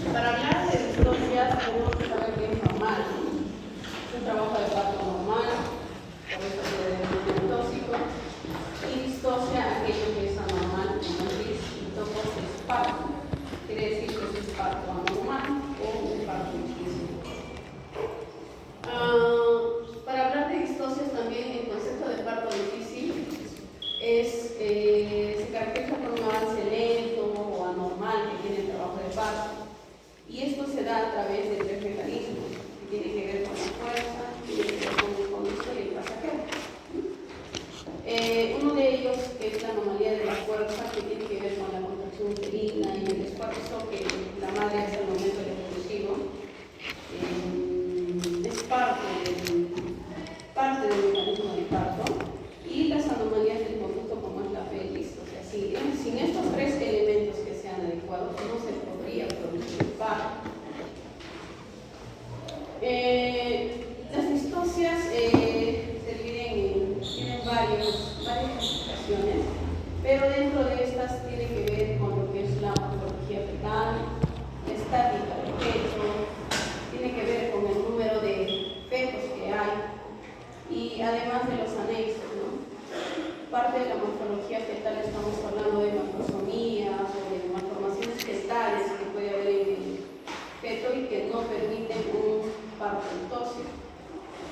Para hablar de distosia, tenemos que saber que es normal. Es un trabajo de parto normal, por eso se denomina tóxico. Y distosia, aquello que es anormal, como es parto. Quiere decir que es un parto anormal o un parto difícil. Para hablar de distosias también, el concepto de parto difícil se caracteriza por un avance lento o anormal que tiene el trabajo de parto. Y esto se da a través de tres mecanismos que tienen que ver con la fuerza, tienen que ver con el conductor y el pasajero. Uno de ellos es la anomalía de la fuerza, que tiene que ver con la contracción uterina y el esfuerzo que la madre hace al momento reproductivo. Es parte del mecanismo del parto. Y las anomalías del conducto, como es la pelvis. O sea, sin estos tres elementos que sean adecuados, no se podría producir el parto. Las distosias se dividen tienen varias clasificaciones, pero dentro de estas tiene que ver con lo que es la morfología fetal, la estática del feto, tiene que ver con el número de fetos que hay y además de los anexos, ¿no? Parte de la morfología fetal estamos hablando de macrosomías o de malformaciones fetales que puede haber en el feto y que no permiten un parto tóxico.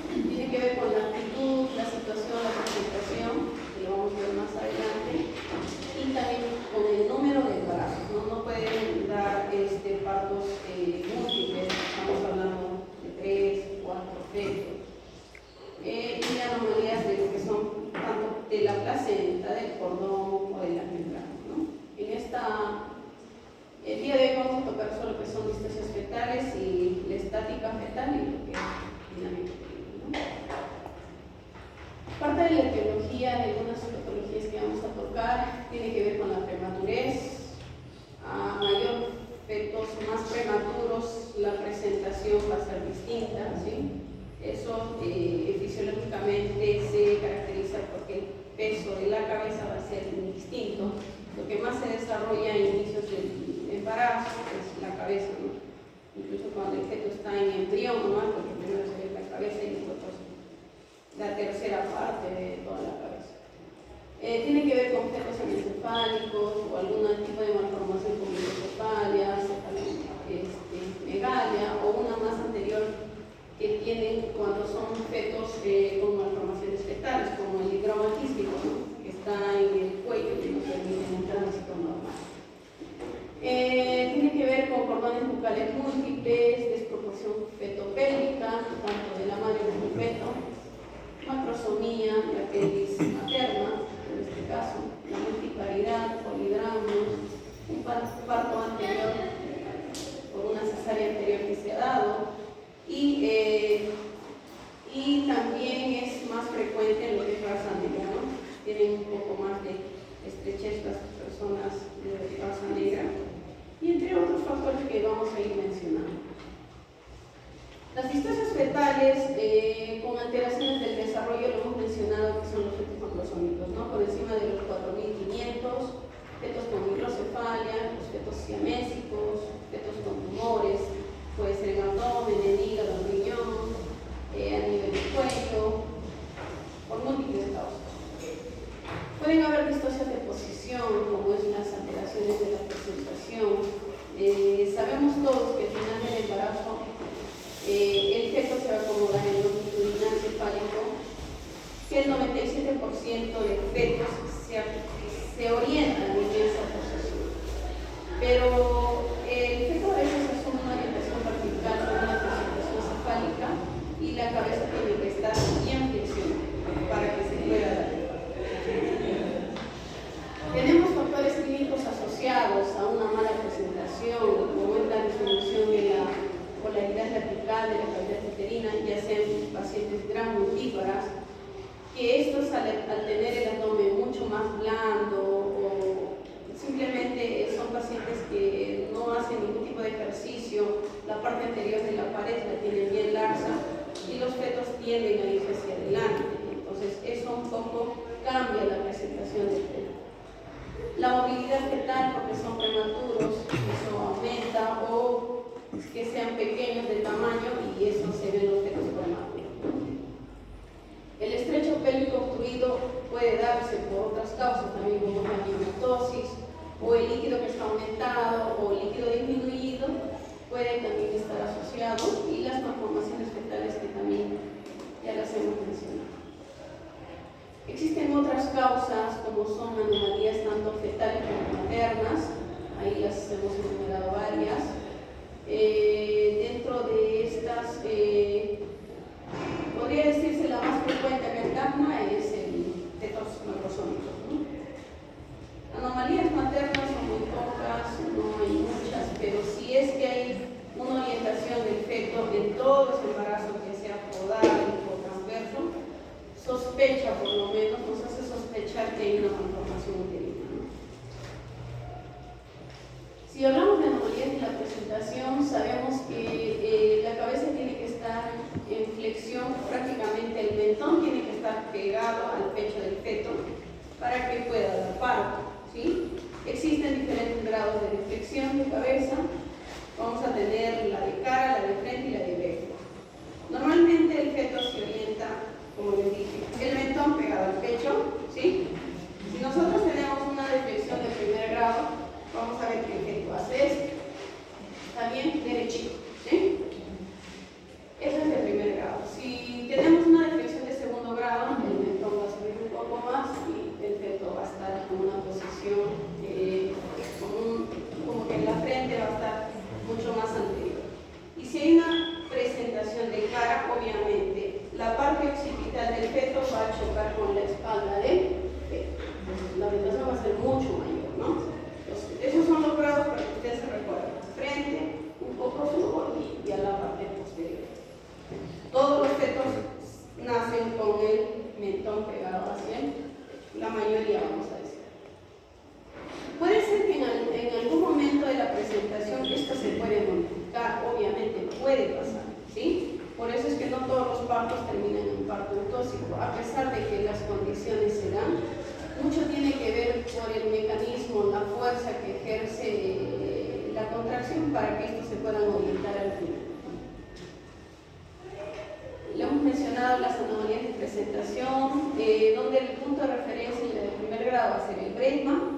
Tiene que ver con la actitud, la situación, la presentación, que lo vamos a ver más adelante, y también con el número de embarazos. No pueden dar partos múltiples, estamos hablando de 3, 4 fetos. Y anomalías de lo que son tanto de la placenta, del cordón o de la membrana, ¿no? El día de hoy vamos a tocar solo lo que son distosias fetales y la estática fetal y lo que es dinámica, ¿no? Parte de la etiología de algunas patologías que vamos a tocar tiene que ver con la prematurez. A mayor fetos más prematuros, la presentación va a ser distinta, ¿sí? Eso fisiológicamente se caracteriza porque el peso de la cabeza va a ser distinto. Lo que más se desarrolla en inicios del embarazo es la cabeza, ¿no? Incluso cuando el feto está en embrión, ¿no? Porque primero se ve la cabeza y después la tercera parte de toda la cabeza. Tiene que ver con fetos anencefálicos o algún tipo de malformación como hidrocefalia, megalia o una más anterior que tienen cuando son fetos con malformaciones fetales, como el hidroma quístico, ¿no? Que está en el cuello y no permite un tránsito normal. Tiene que ver con cordones bucales múltiples, desproporción fetopélvica, tanto de la madre como del feto, macrosomía, la pelvis materna, en este caso, la multiparidad, polidramios, un parto anterior por una cesárea anterior que se ha dado. Y también es más frecuente en lo que es raza negra, ¿no? Tienen un poco más de estrechez las personas de raza negra, y entre otros factores que vamos a ir mencionando. Las distosias fetales con alteraciones del desarrollo, lo hemos mencionado, que son los fetos macrosómicos, ¿no? Por encima de los 4.500, fetos con microcefalia, los fetos siamésicos, fetos con tumores, puede ser en abdomen, en hígado, en riñón, a nivel del cuello, por múltiples causas. Pueden haber distosias de posición, como es las alteraciones de la presentación. Sabemos todos que al final del embarazo el feto se va a acomodar en el longitudinal cefálico, que el 97% de fetos se orientan en esa posición. Pero el feto a veces asume una orientación vertical con una presentación cefálica y la cabeza tiene que estar bien flexión para que se pueda dar. Tenemos factores clínicos asociados a una mala presentación, como es la disminución de la polaridad vertical de la cavidad uterina, ya sean pacientes gram-multíparas, que estos al tener el abdomen mucho más blando o simplemente son pacientes que no hacen ningún tipo de ejercicio, la parte anterior de la pared la tienen bien laxa y los fetos tienden a irse hacia adelante. Entonces eso un poco cambia la presentación del feto. La movilidad fetal, porque son prematuros, eso aumenta, o si es que hay una orientación del feto en todo ese embarazo que sea podal o transverso, sospecha, por lo menos, nos hace sospechar que hay una malformación uterina, ¿no? Si hablamos de anomalías en la presentación, sabemos que la cabeza tiene que estar en flexión, prácticamente el mentón tiene que estar pegado al pecho del feto para que pueda dar parto, ¿sí? Existen diferentes grados de flexión de cabeza. Vamos a tener la de cara, la de frente y la de oreja. Normalmente el feto se orienta, como les dije, el mentón pegado al pecho, ¿sí? Si nosotros tenemos una deflexión de primer grado, vamos a ver que el feto hace esto. Está bien derechito, ¿sí? Eso es de primer grado. Si tenemos una deflexión de segundo grado, el mentón va a subir un poco más y el feto va a estar en una posición como que en la frente va a estar mucho más anterior. Y si hay una presentación de cara, obviamente la parte occipital del feto va a chocar con la espalda del feto. Entonces, la orientación va a ser mucho mayor, ¿no? Entonces, esos son los grados para que ustedes se recuerden. Frente, un poco sur y a la parte posterior. Todos los fetos nacen con el mentón pegado hacia él, la mayoría, vamos a decir. Puede ser que en algún momento de la presentación esto se puede modificar, obviamente puede pasar, ¿sí? Por eso es que no todos los partos terminan en parto eutóxico, a pesar de que las condiciones se dan. Mucho tiene que ver por el mecanismo, la fuerza que ejerce la contracción para que estos se puedan orientar al final. Le hemos mencionado las anomalías de presentación, donde el punto de referencia en la de primer grado va a ser el bresma,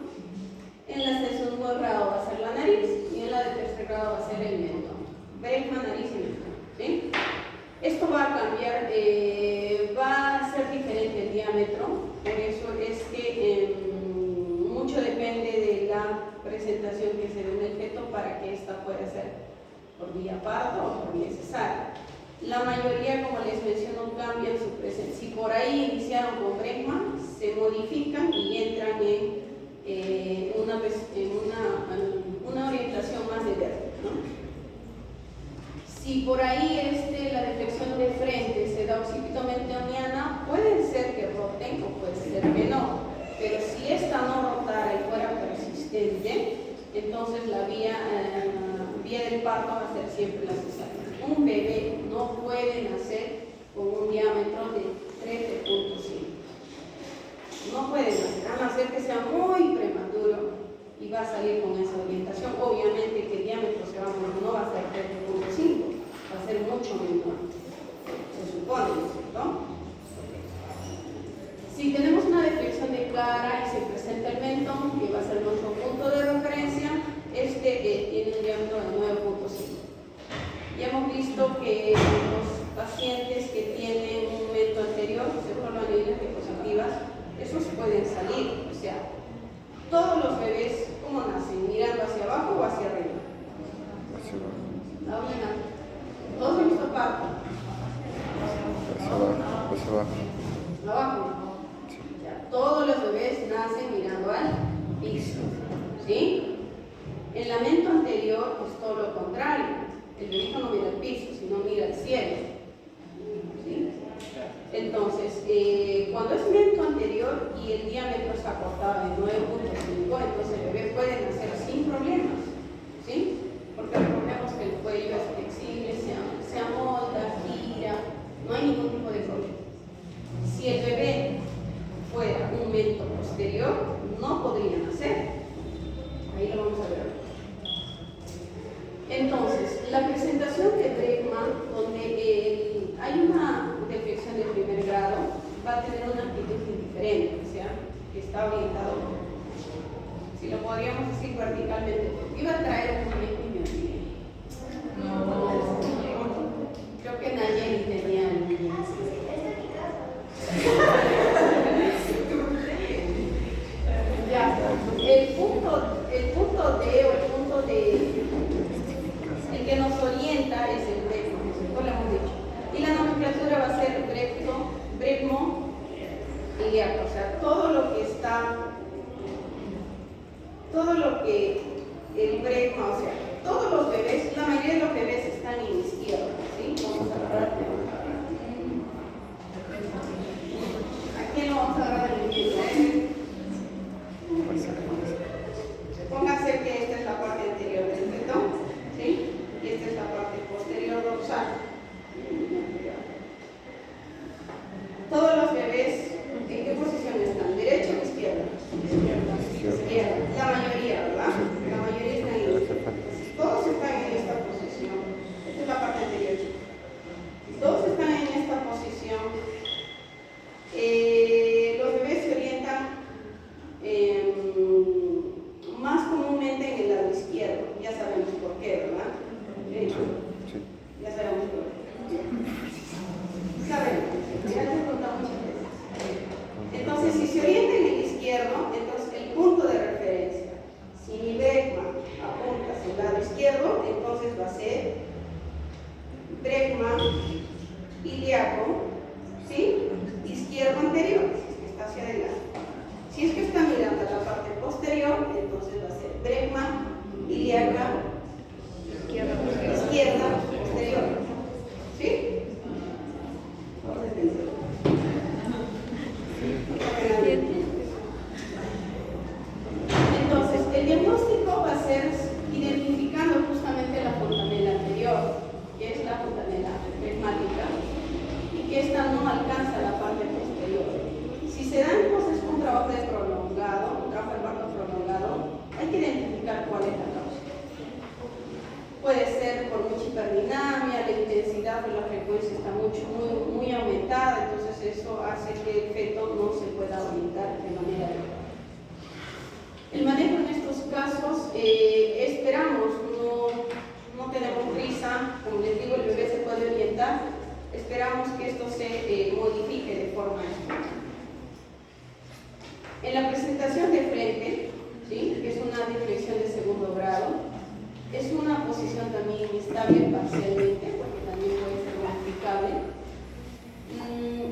en la de segundo grado va a ser la nariz y en la de tercer grado va a ser el mentón. Bresma, nariz y mentón, ¿sí? Esto va a cambiar, va a ser diferente el diámetro, por eso es que mucho depende de la presentación que se dé en el feto para que esta pueda ser por vía parto o por vía cesárea. La mayoría, como les menciono, cambian su presencia. Si por ahí iniciaron con bresma, se modifican y entran en una orientación más de verde, ¿no? Si por ahí la deflexión de frente se da occipito-mentoniana, puede ser que roten o puede ser que no, pero si esta no rotara y fuera persistente, entonces la vía del parto va a ser siempre la cesárea. Un bebé no puede nacer con un diámetro de 13.5. No puede nacer, a no ser que sea muy prematuro y va a salir con esa orientación. Obviamente que el diámetro no va a ser 13.5, va a ser mucho menor, se supone, ¿no es cierto? Si tenemos una deflexión de cara y se presenta el mentón, que va a ser nuestro punto de referencia, tiene un diámetro de 9.5. Ya hemos visto que los pacientes que tienen un mento anterior, según las medidas diapositivas, esos pueden salir. O sea, todos los bebés, ¿cómo nacen? ¿Mirando hacia abajo o hacia arriba? Todos en nuestro parto. Hacia abajo. Abajo. Ya, todos los bebés nacen mirando al piso, ¿sí? El lamento anterior es todo lo contrario. El bebé no mira al piso, sino mira al cielo, ¿sí? Entonces, cuando es mento anterior y el diámetro es acortado de 9.5, entonces el bebé puede nacer sin problemas, ¿sí? Porque recordemos que el cuello es flexible, se amolda, gira, no hay ningún tipo de problema. Si el bebé fuera un mento posterior, no podría nacer. Ahí lo vamos a ver. Entonces, la presentación de bresma, donde hay una deflexión de primer grado, va a tener una actitud indiferente, o sea, que está orientado, si lo podríamos decir verticalmente. Iba a traer un muñeco y me olvidé. Creo que Nayeli tenía el muñeco. Ya, el punto D o el punto de el que nos orienta es el bresmo, como lo hemos dicho. Y la nomenclatura va a ser bresmo iliaco, o sea, todo lo que el bresmo, o sea, ilíaco, ¿sí? Izquierdo anterior, si es que está hacia adelante. Si es que está mirando a la parte posterior, entonces va a ser bregma, ilíaca, izquierda posterior. ¿Sí? Entonces, el diagnóstico va a ser identificando justamente la fontanela anterior, que es la fontanela bregmática, y que esta no alcanza la parte posterior. Si se da entonces un trabajo prolongado, un trabajo herbato prolongado, hay que identificar cuál es la causa. Puede ser por mucha hiperdinamia, la intensidad de la frecuencia está muy aumentada, entonces eso hace que el feto no se pueda orientar de manera adecuada. El manejo en estos casos, esperamos, no tenemos prisa, como les digo, el bebé se puede orientar, esperamos que esto se modifique de forma espontánea. En la presentación de frente, ¿sí?, que es una deflexión de segundo grado, es una posición también inestable parcialmente, porque también puede ser modificable,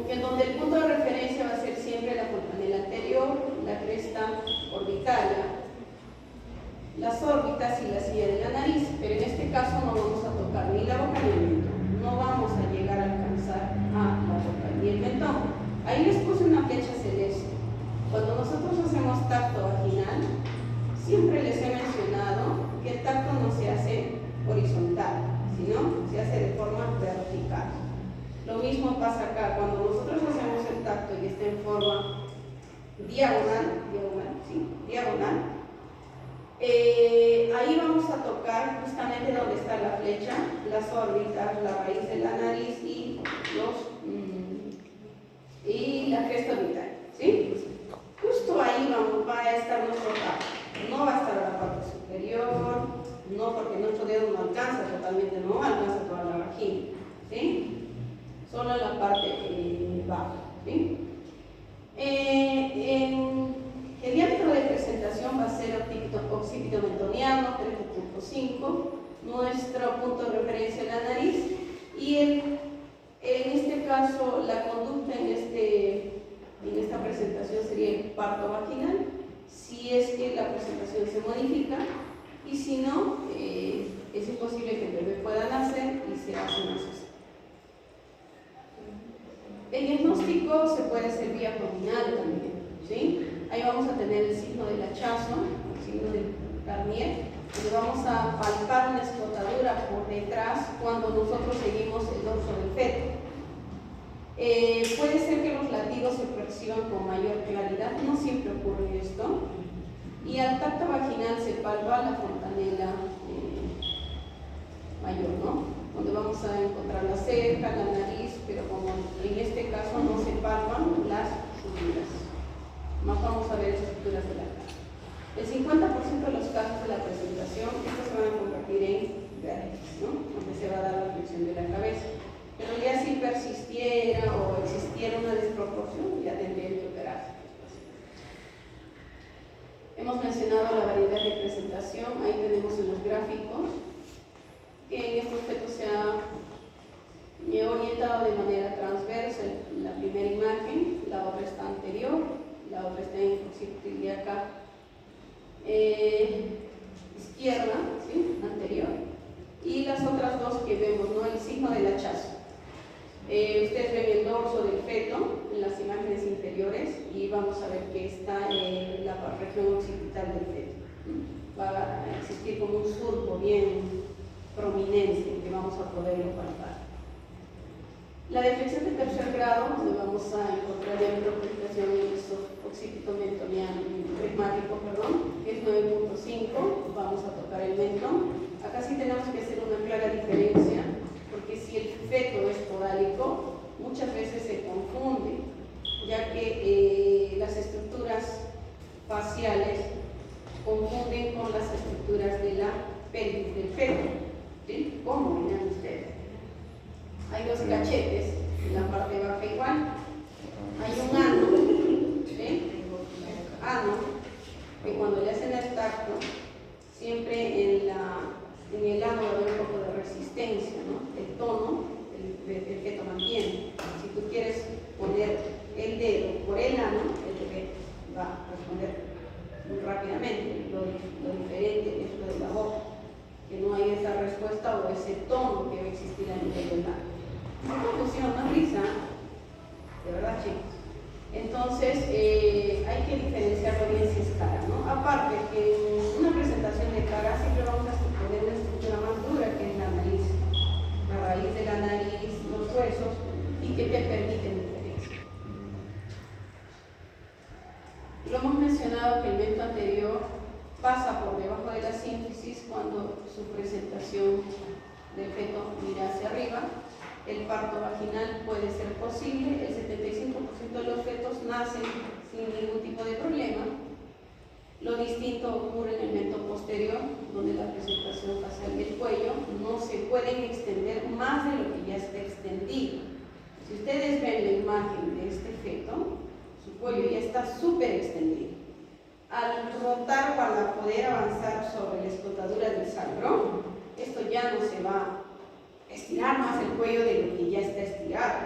en donde el punto de referencia va a ser siempre la fontanela anterior, la cresta orbitaria, las órbitas y la silla de la nariz, pero en este caso no vamos a tocar ni la boca ni el mentón, no vamos a llegar a alcanzar a la boca ni el mentón. Ahí les puse una flecha celeste. Cuando nosotros hacemos tacto vaginal, siempre les he mencionado que el tacto no se hace horizontal, sino se hace de forma vertical. Lo mismo pasa acá, cuando nosotros hacemos el tacto y está en forma diagonal, ahí vamos a tocar justamente donde está la flecha, las órbitas, la raíz de la nariz y la cresta orbital, ¿sí? Justo ahí va a estar nuestro tacto. No va a estar a la parte superior, no, porque nuestro dedo no alcanza totalmente, no alcanza toda la vagina, ¿sí? Solo la parte baja, ¿sí? El diámetro de presentación va a ser occipito mentoniano, 3.5, nuestro punto de referencia en la nariz, y en este caso la conducta en esta presentación sería el parto vaginal, si es que la presentación se modifica, y si no, es imposible que el bebé pueda nacer y se hace una cesárea. El diagnóstico se puede hacer vía abdominal también, ¿sí? Ahí vamos a tener el signo del hachazo, el signo del Garnier, donde vamos a palpar una escotadura por detrás cuando nosotros seguimos el dorso del feto. Puede ser que los latidos se perciban con mayor claridad, no siempre ocurre esto, y al tacto vaginal se palpa la fontanela mayor, ¿no?, donde vamos a encontrar la ceja, la nariz, pero como en este caso no se palpan las suturas, más vamos a ver estructuras de la cara. El 50% de los casos de la presentación, estos se van a convertir en vértices, ¿no?, donde se va a dar la flexión de la cabeza. Pero ya si persistiera o existiera una desproporción, ya tendrían que operarse. Hemos mencionado la variedad de presentación, ahí tenemos en los gráficos que en estos fetos se ha orientado de manera transversa. La primera imagen, la otra está anterior, la otra está en occipito ilíaca izquierda, ¿sí?, anterior, y las otras dos que vemos, ¿no?, el signo del hachazo. Ustedes ven el dorso del feto en las imágenes inferiores y vamos a ver que está en la región occipital del feto. Va a existir como un surco bien prominente que vamos a poderlo palpar. La deflexión de tercer grado, donde vamos a encontrar diámetro de presentación en el occipito mentoniano, bregmático, que es 9.5, vamos a tocar el mentón. Acá sí tenemos que hacer una clara diferencia, porque si el feto es podálico, muchas veces se confunde, ya que las estructuras faciales confunden con las estructuras de la pelvis del feto, ¿sí? ¿Cómo miran ustedes? Hay dos cachetes, en la parte baja igual, hay un ano, ¿sí?, ano, que cuando le hacen el tacto, siempre en el ano va a haber un poco de resistencia, ¿no?, el tono, el feto mantiene. ese tono que va a existir a nivel del labio. No confusión, no risa, de verdad, chicos. Entonces, hay que diferenciarlo bien si es cara, ¿no? Aparte, que en una presentación de cara siempre vamos a poner una estructura más dura que es la nariz, la raíz de la nariz, los huesos, y que te permiten diferencia. Lo hemos mencionado que el mento anterior pasa por debajo de la sínfisis cuando su presentación del feto mira hacia arriba. El parto vaginal puede ser posible, el 75% de los fetos nacen sin ningún tipo de problema. Lo distinto ocurre en el mento posterior, donde la presentación facial y el cuello no se pueden extender más de lo que ya está extendido. Si ustedes ven la imagen de este feto, su cuello ya está súper extendido. Al rotar para poder avanzar sobre la escotadura del sacro, esto ya no se va a estirar más el cuello de lo que ya está estirado.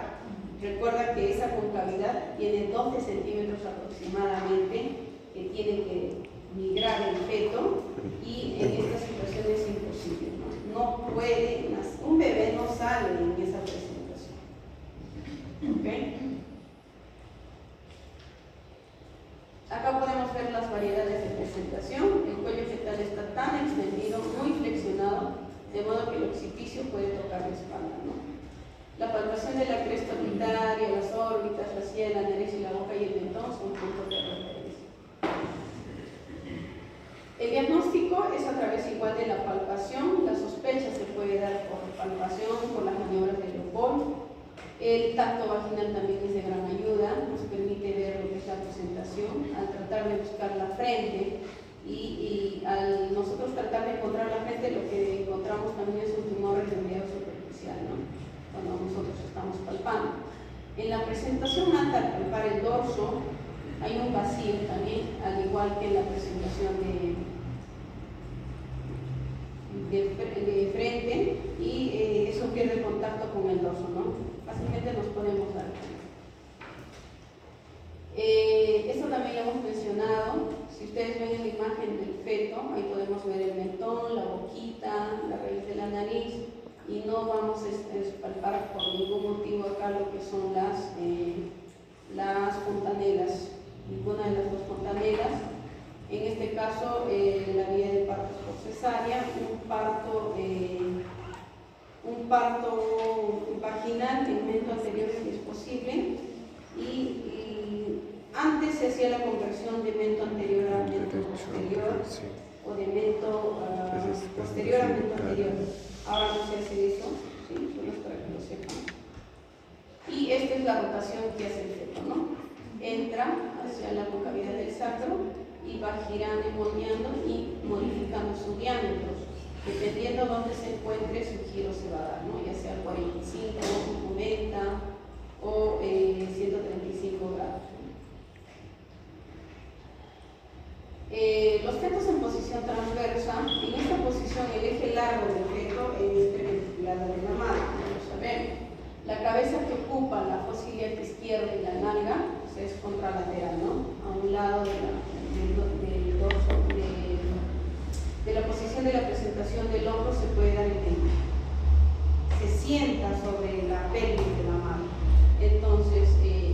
Recuerda que esa concavidad tiene 12 centímetros aproximadamente que tiene que migrar el feto, y en esta situación es imposible, no puede, un bebé no sale en esa presentación. ¿Okay? Acá podemos ver las variedades de presentación. El cuello fetal está tan extendido, muy flexionado, de modo que el occipicio puede tocar la espalda, ¿no? La palpación de la cresta orbitaria, las órbitas, la silla de la nariz y la boca y el mentón son puntos de referencia. El diagnóstico es a través igual de la palpación. La sospecha se puede dar por palpación, por las maniobras de Leopold. El tacto vaginal también es de gran ayuda, nos permite ver lo que es la presentación. Al tratar de buscar la frente y al nosotros tratar de encontrar la frente, lo que encontramos también es un tumor redondeado superficial, ¿no? Cuando nosotros estamos palpando. En la presentación alta, al palpar el dorso, hay un vacío también, al igual que en la presentación de frente, y eso pierde contacto con el dorso, ¿no? Fácilmente nos podemos dar cuenta. Esto también lo hemos mencionado. Si ustedes ven en la imagen del feto, ahí podemos ver el mentón, la boquita, la raíz de la nariz, y no vamos a palpar por ningún motivo acá lo que son las fontanelas, ninguna de las dos fontanelas. En este caso, la vía de parto es por cesárea, un parto vaginal en mento anterior si es posible, y antes se hacía la conversión de mento anterior a mento posterior, o de mento posterior a mento anterior. Ahora no se hace eso, ¿sí? Solo es para que lo sepan. Y esta es la rotación que hace el feto, ¿no? Entra hacia la concavidad del sacro y va girando y moldeando y modificando su diámetro. Dependiendo de dónde se encuentre, su giro se va a dar, ¿no? Ya sea 45, 90 o 135 grados. Los fetos en posición transversa. En esta posición el eje largo del feto es perpendicular al de la madre, como lo sabemos. La cabeza que ocupa la fosa ilíaca izquierda y la nalga, pues, es contralateral, ¿no? A un lado del dorso, de la posición de la presentación del hombro se puede dar se sienta sobre la pelvis de la mano. Entonces,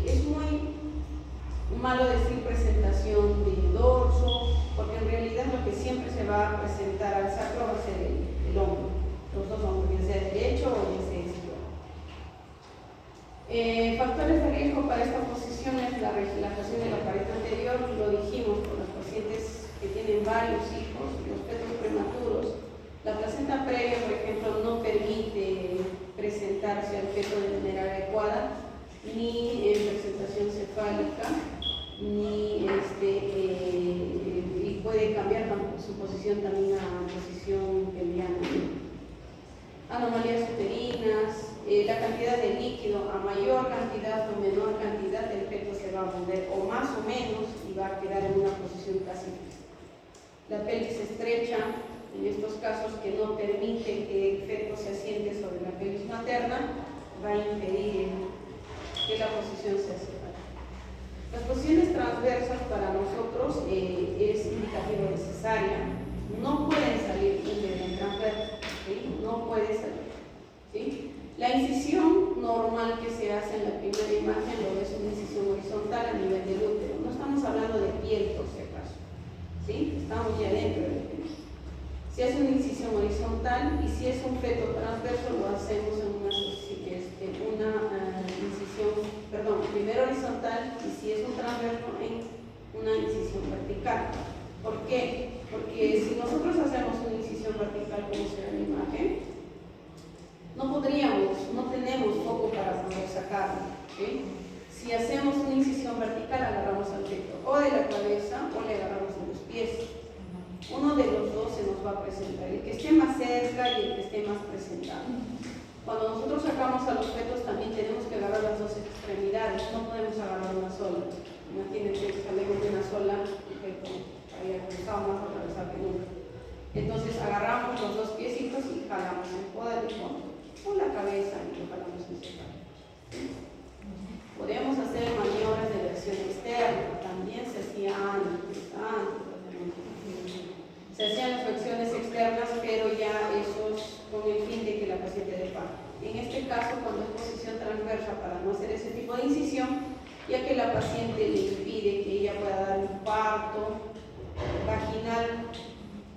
es muy malo decir presentación de dorso, porque en realidad lo que siempre se va a presentar al sacro va a ser el hombro, los dos hombros, ya sea derecho o ya sea izquierdo. Factores de riesgo para esta posición es la relajación de la pared anterior, lo dijimos por los pacientes que tienen varios hijos, los fetos prematuros. La placenta previa, por ejemplo, no permite presentarse al feto de manera adecuada, ni en presentación cefálica, ni y puede cambiar su posición también a posición pelviana. Anomalías uterinas, la cantidad de líquido, a mayor cantidad o menor cantidad, el feto se va a mover o más o menos y va a quedar en una posición casi fija. La pelvis estrecha, en estos casos que no permite que el feto se asiente sobre la pelvis materna, va a impedir que la posición sea separada. Las posiciones transversas para nosotros es indicativo de cesárea, no pueden salir un bebé en transverso. ¿sí? No puede salir, ¿sí? La incisión normal que se hace en la primera imagen lo es una incisión horizontal a nivel del útero. No estamos hablando de piel, por si acaso, ¿sí? Estamos ya dentro del útero. Si es una incisión horizontal y si es un feto transverso, lo hacemos en una incisión, perdón, primero horizontal, y si es un transverso, en una incisión vertical. ¿Por qué? Porque si nosotros hacemos una incisión vertical, como se ve en la imagen, no tenemos foco para poder sacarlo, ¿sí? Si hacemos una incisión vertical, agarramos al feto o de la cabeza o le agarramos de los pies. Uno de los dos se nos va a presentar, el que esté más cerca y el que esté más presentado. Cuando nosotros sacamos a los fetos también tenemos que agarrar las dos extremidades, no podemos agarrar una sola. Imagínense que salimos de una sola, el feto había cruzado más atravesado que nunca. Entonces agarramos los dos piecitos y jalamos en poda del fondo o la cabeza y lo jalamos en separado. Podemos hacer maniobras de versión externa, también se hacía antes. Se hacían las flexiones externas, pero ya esos con el fin de que la paciente dé parto. En este caso, cuando es posición transversa, para no hacer ese tipo de incisión, ya que la paciente le impide que ella pueda dar un parto vaginal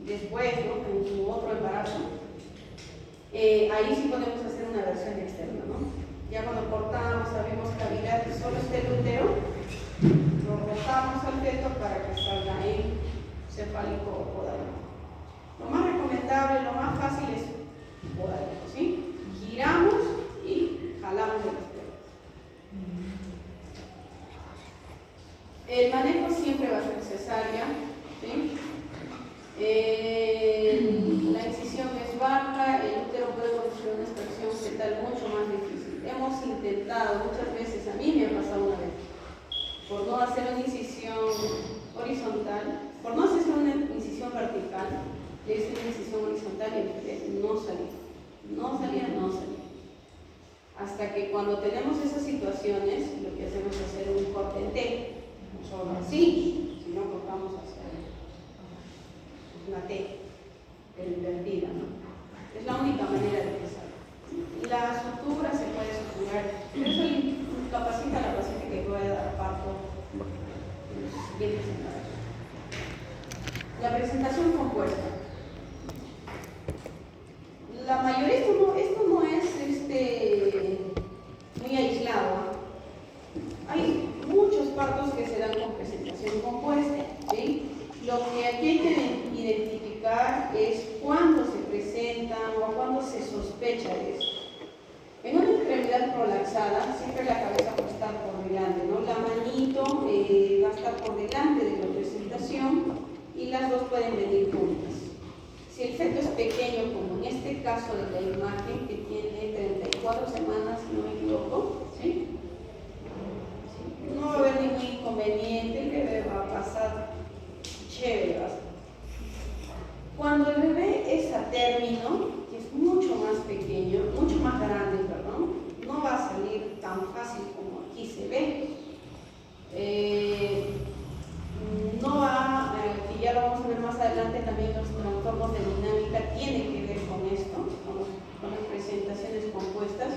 después, ¿no?, en su otro embarazo, ahí sí podemos hacer una versión externa, ¿no? Ya cuando cortamos, abrimos cavidad y solo está el útero, lo rotamos al feto para que salga en cefálico o podálico. Lo más recomendable, lo más fácil es podálico, ¿sí? Giramos y jalamos de las piernas. El manejo siempre va a ser cesárea, ¿sí? La incisión es baja, el útero puede producir una extracción fetal mucho más difícil. Hemos intentado muchas veces, a mí me ha pasado una vez, por no hacer una incisión horizontal, por no hacer una incisión vertical, le hice una incisión horizontal y no salía. Hasta que cuando tenemos esas situaciones, lo que hacemos es hacer un corte en T, no solo así, sino cortamos hacia una T, pero invertida, ¿no? Es la única manera de que salga. La sutura se puede suturar, pero eso capacita a la paciente que puede dar parto en los siguientes embarazos. La presentación compuesta. La mayoría, esto no es muy aislado. Hay muchos partos que se dan con presentación compuesta, ¿sí? Lo que aquí hay que identificar es cuándo se presentan o cuándo se sospecha de eso. En una extremidad prolaxada, siempre la cabeza va a estar por delante, ¿no? La manito va a estar por delante de la presentación y las dos pueden venir juntas. Si el feto es pequeño, como en este caso de la imagen, que tiene 34 semanas, si no me equivoco, ¿sí? No va a haber ningún inconveniente, el bebé va a pasar chévere. Cuando el bebé es a término, que es mucho más pequeño, mucho más grande, perdón, no va a salir tan fácil como aquí se ve. No va, que ya lo vamos a ver más adelante, también los trastornos de dinámica tienen que ver con esto, con las presentaciones compuestas.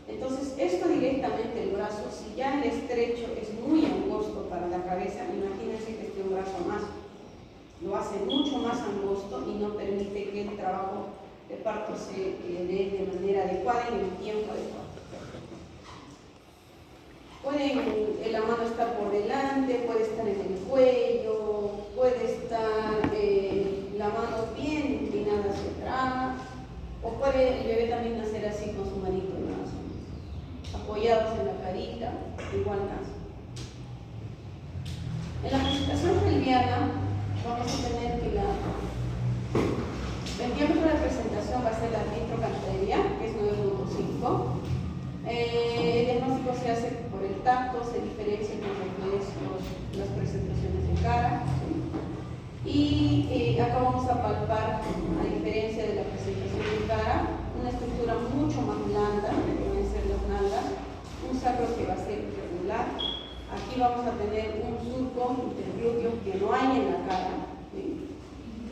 Entonces, esto directamente el brazo, si ya el estrecho es muy angosto para la cabeza, imagínense que esté un brazo más, lo hace mucho más angosto y no permite que el trabajo de parto se dé de manera adecuada y en el tiempo adecuado. La mano estar por delante, puede estar en el cuello, puede estar la mano bien inclinada hacia atrás, o puede el bebé también nacer así con su manito en las manos, apoyados en la carita, igual nace. En la presentación pelviana vamos a tener que el diámetro de la presentación va a ser la vitrocanteria, que es 9.5. El diagnóstico se hace por el tacto, se diferencia con las presentaciones de cara, ¿sí? Y acá vamos a palpar, a diferencia de la presentación de cara, una estructura mucho más blanda, que van a ser las nalgas, un sacro que va a ser irregular. Aquí vamos a tener un surco interglúteo que no hay en la cara, ¿sí?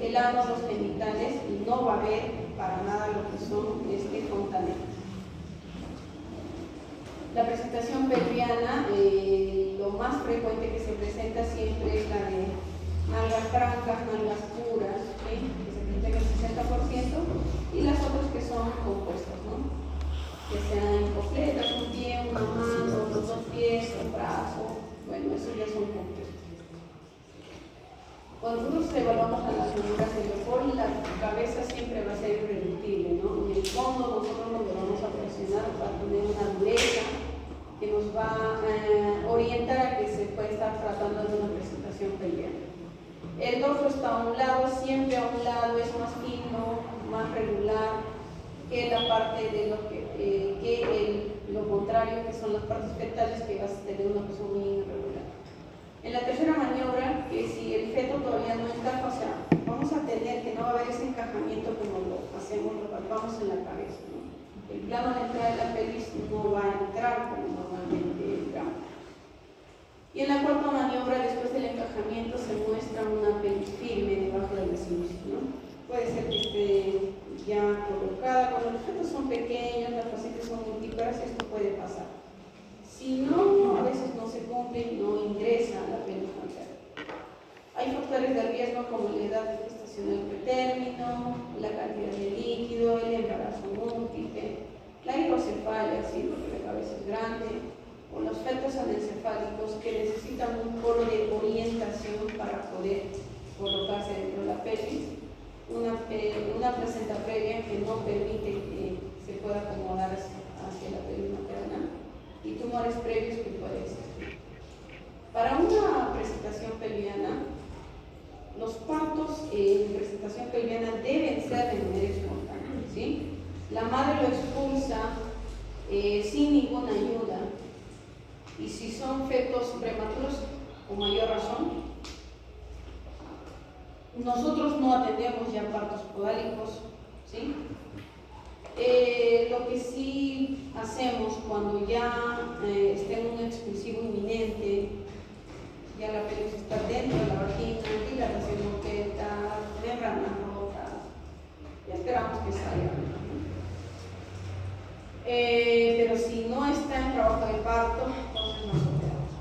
El ano, los genitales, y no va a haber para nada lo que son fontanelas. La presentación pelviana, lo más frecuente que se presenta siempre es la de nalgas francas, nalgas puras, ¿sí? Que se presenta el 60%, y las otras que son compuestas, ¿no? Que sean incompletas, un pie, una mano, los dos pies, un brazo, bueno, eso ya son compuestos. Cuando nosotros evaluamos a las figuras de Leopold, la cabeza siempre va a ser irreductible, ¿no? En el fondo nosotros lo vamos a presionar para tener una dureza que nos va a orientar a que se puede estar tratando de una presentación pelviana. El dorso está a un lado, siempre a un lado, es más fino, más regular que la parte de lo contrario, que son las partes fetales, que vas a tener una cosa muy irregular. En la tercera maniobra, que si el feto todavía no encaja, o sea, vamos a tener que no va a haber ese encajamiento como lo hacemos, lo palpamos en la cabeza, ¿no? El plano de entrada de la pelvis no va a entrar como normalmente entramos. Y en la cuarta maniobra, después del encajamiento, se muestra una pelvis firme debajo de la sinusis, ¿no? Puede ser que esté ya colocada. Cuando los fetos son pequeños, las pacientes son multíparas, esto puede pasar. Si no, a veces no se cumple, no ingresa a la pelvis frontal. Hay factores de riesgo como la edad gestacional pretérmino, la cantidad de líquido, el embarazo múltiple, la hidrocefalia, ¿sí? Porque la cabeza es grande, o los fetos anencefálicos que necesitan un polo de orientación para poder colocarse dentro de la pelvis, una placenta previa que no permite que se pueda acomodar hacia la pelvis maternal, y tumores previos que puede existir. Para una presentación pelviana, los partos en presentación pelviana deben ser de manera espontánea, ¿sí? La madre lo expulsa sin ninguna ayuda, y si son fetos prematuros, con mayor razón. Nosotros no atendemos ya partos podálicos, ¿sí? Lo que sí hacemos cuando ya está en un expulsivo inminente, ya la pelvis está dentro de la vagina, dilatación moqueta, membranas rotas, ya esperamos que salga. Pero si no está en trabajo de parto, entonces nos operamos.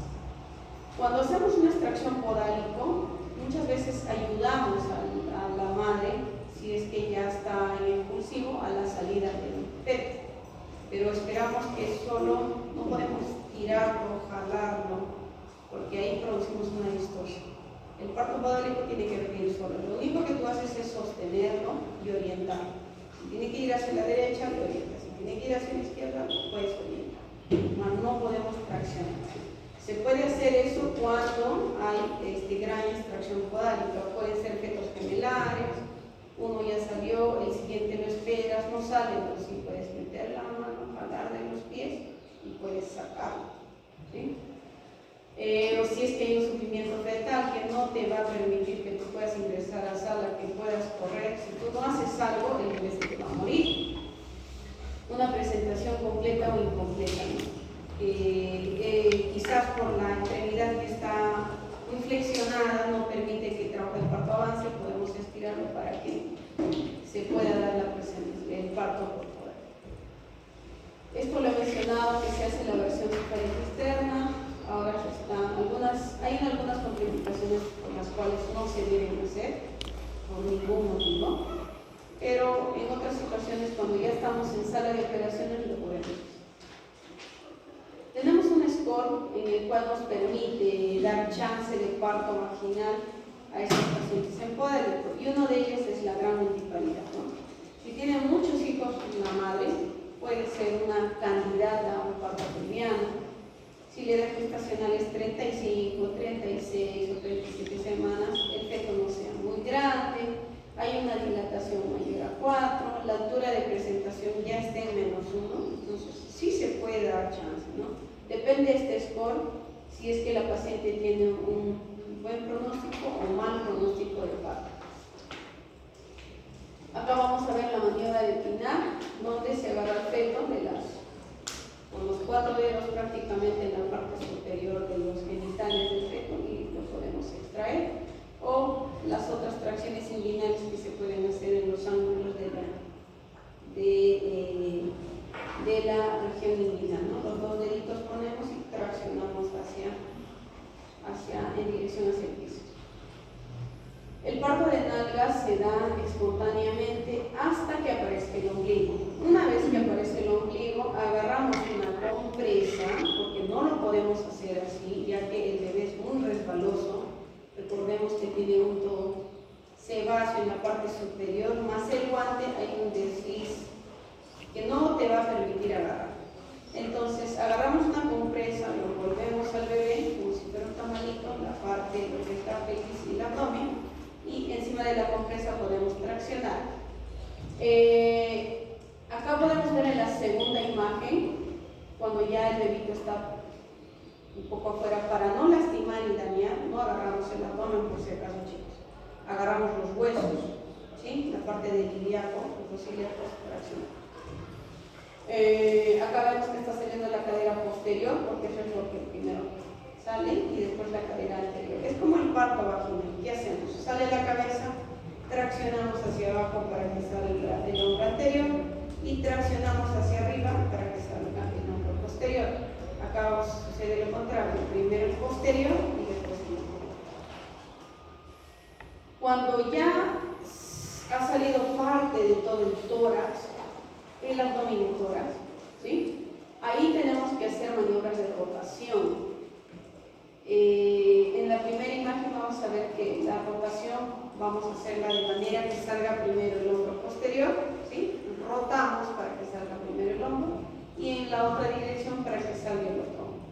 Cuando hacemos una extracción podálico, muchas veces ayudamos a la madre, si es que ya está en expulsivo, a la salida del feto. Pero esperamos que solo, no podemos tirarlo, jalarlo, porque ahí producimos una distorsión. El parto podálico tiene que venir solo. Lo único que tú haces es sostenerlo y orientarlo. Si tiene que ir hacia la derecha, lo orientas. Si tiene que ir hacia la izquierda, lo puedes orientar. No podemos traccionar. Se puede hacer eso cuando hay gran extracción podálica. Pueden ser fetos gemelares, uno ya salió, el siguiente lo esperas, no sale, entonces sí puedes meter la mano, jalar de los pies y puedes sacarlo, ¿sí? O si es que hay un sufrimiento fetal que no te va a permitir que tú puedas ingresar a la sala, que puedas correr, si tú no haces algo, el bebé se te va a morir. Una presentación completa o incompleta, ¿no? Quizás por la extremidad que está muy flexionada no permite que el trabajo del parto avance, podemos estirarlo para que se pueda dar el parto corporal. Esto lo he mencionado, que se hace la versión superior externa. Ahora hay algunas contraindicaciones por las cuales no se deben hacer por ningún motivo, pero en otras situaciones, cuando ya estamos en sala de operaciones, lo podemos hacer. Tenemos un score en el cual nos permite dar chance de parto vaginal a estos pacientes en podálico, y uno de ellos es la gran multiparidad, ¿no? Si tiene muchos hijos una madre, puede ser una candidata a un parto pelviano. Si la edad gestacional es 35, 36 o 37 semanas, el feto no sea muy grande, hay una dilatación mayor a 4, la altura de presentación ya está en -1, entonces sí se puede dar chance, ¿no? Depende de este score, si es que la paciente tiene un buen pronóstico o mal pronóstico de parto. Acá vamos a ver la maniobra de Pinar, donde se agarra el feto con los 4 dedos prácticamente en la parte superior de los genitales del feto y lo podemos extraer, o las otras tracciones inguinales que se pueden hacer en los ángulos de en dirección hacia el piso. El parto de nalgas se da espontáneamente hasta que aparezca el ombligo. Una vez que aparece el ombligo, agarramos una compresa, porque no lo podemos hacer así, ya que el bebé es muy resbaloso. Recordemos que tiene un todo sebáceo en la parte superior, más el guante hay un desliz que no te va a permitir agarrar. Entonces agarramos una compresa, lo volvemos al bebé como si fuera un tamalito, la parte de lo que es la pelvis y el abdomen, y encima de la compresa podemos traccionar. Acá podemos ver en la segunda imagen, cuando ya el bebito está un poco afuera, para no lastimar y dañar, no agarramos el abdomen por si acaso, chicos. Agarramos los huesos, ¿sí? La parte del ilíaco, los ilíacos, traccionar. Acá vemos que está saliendo la cadera posterior, porque eso es lo que primero sale, y después la cadera anterior. Es como el parto vaginal. ¿Qué hacemos? Sale la cabeza, traccionamos hacia abajo para que salga el hombro anterior y traccionamos hacia arriba para que salga el hombro posterior. Acá sucede lo contrario, primero el posterior y después el hombro. Cuando ya ha salido parte de todo el tórax, el abdomen y tórax, ¿sí? Ahí tenemos que hacer maniobras de rotación. En la primera imagen vamos a ver que la rotación vamos a hacerla de manera que salga primero el hombro posterior, ¿sí? Rotamos para que salga primero el hombro y en la otra dirección para que salga el otro hombro.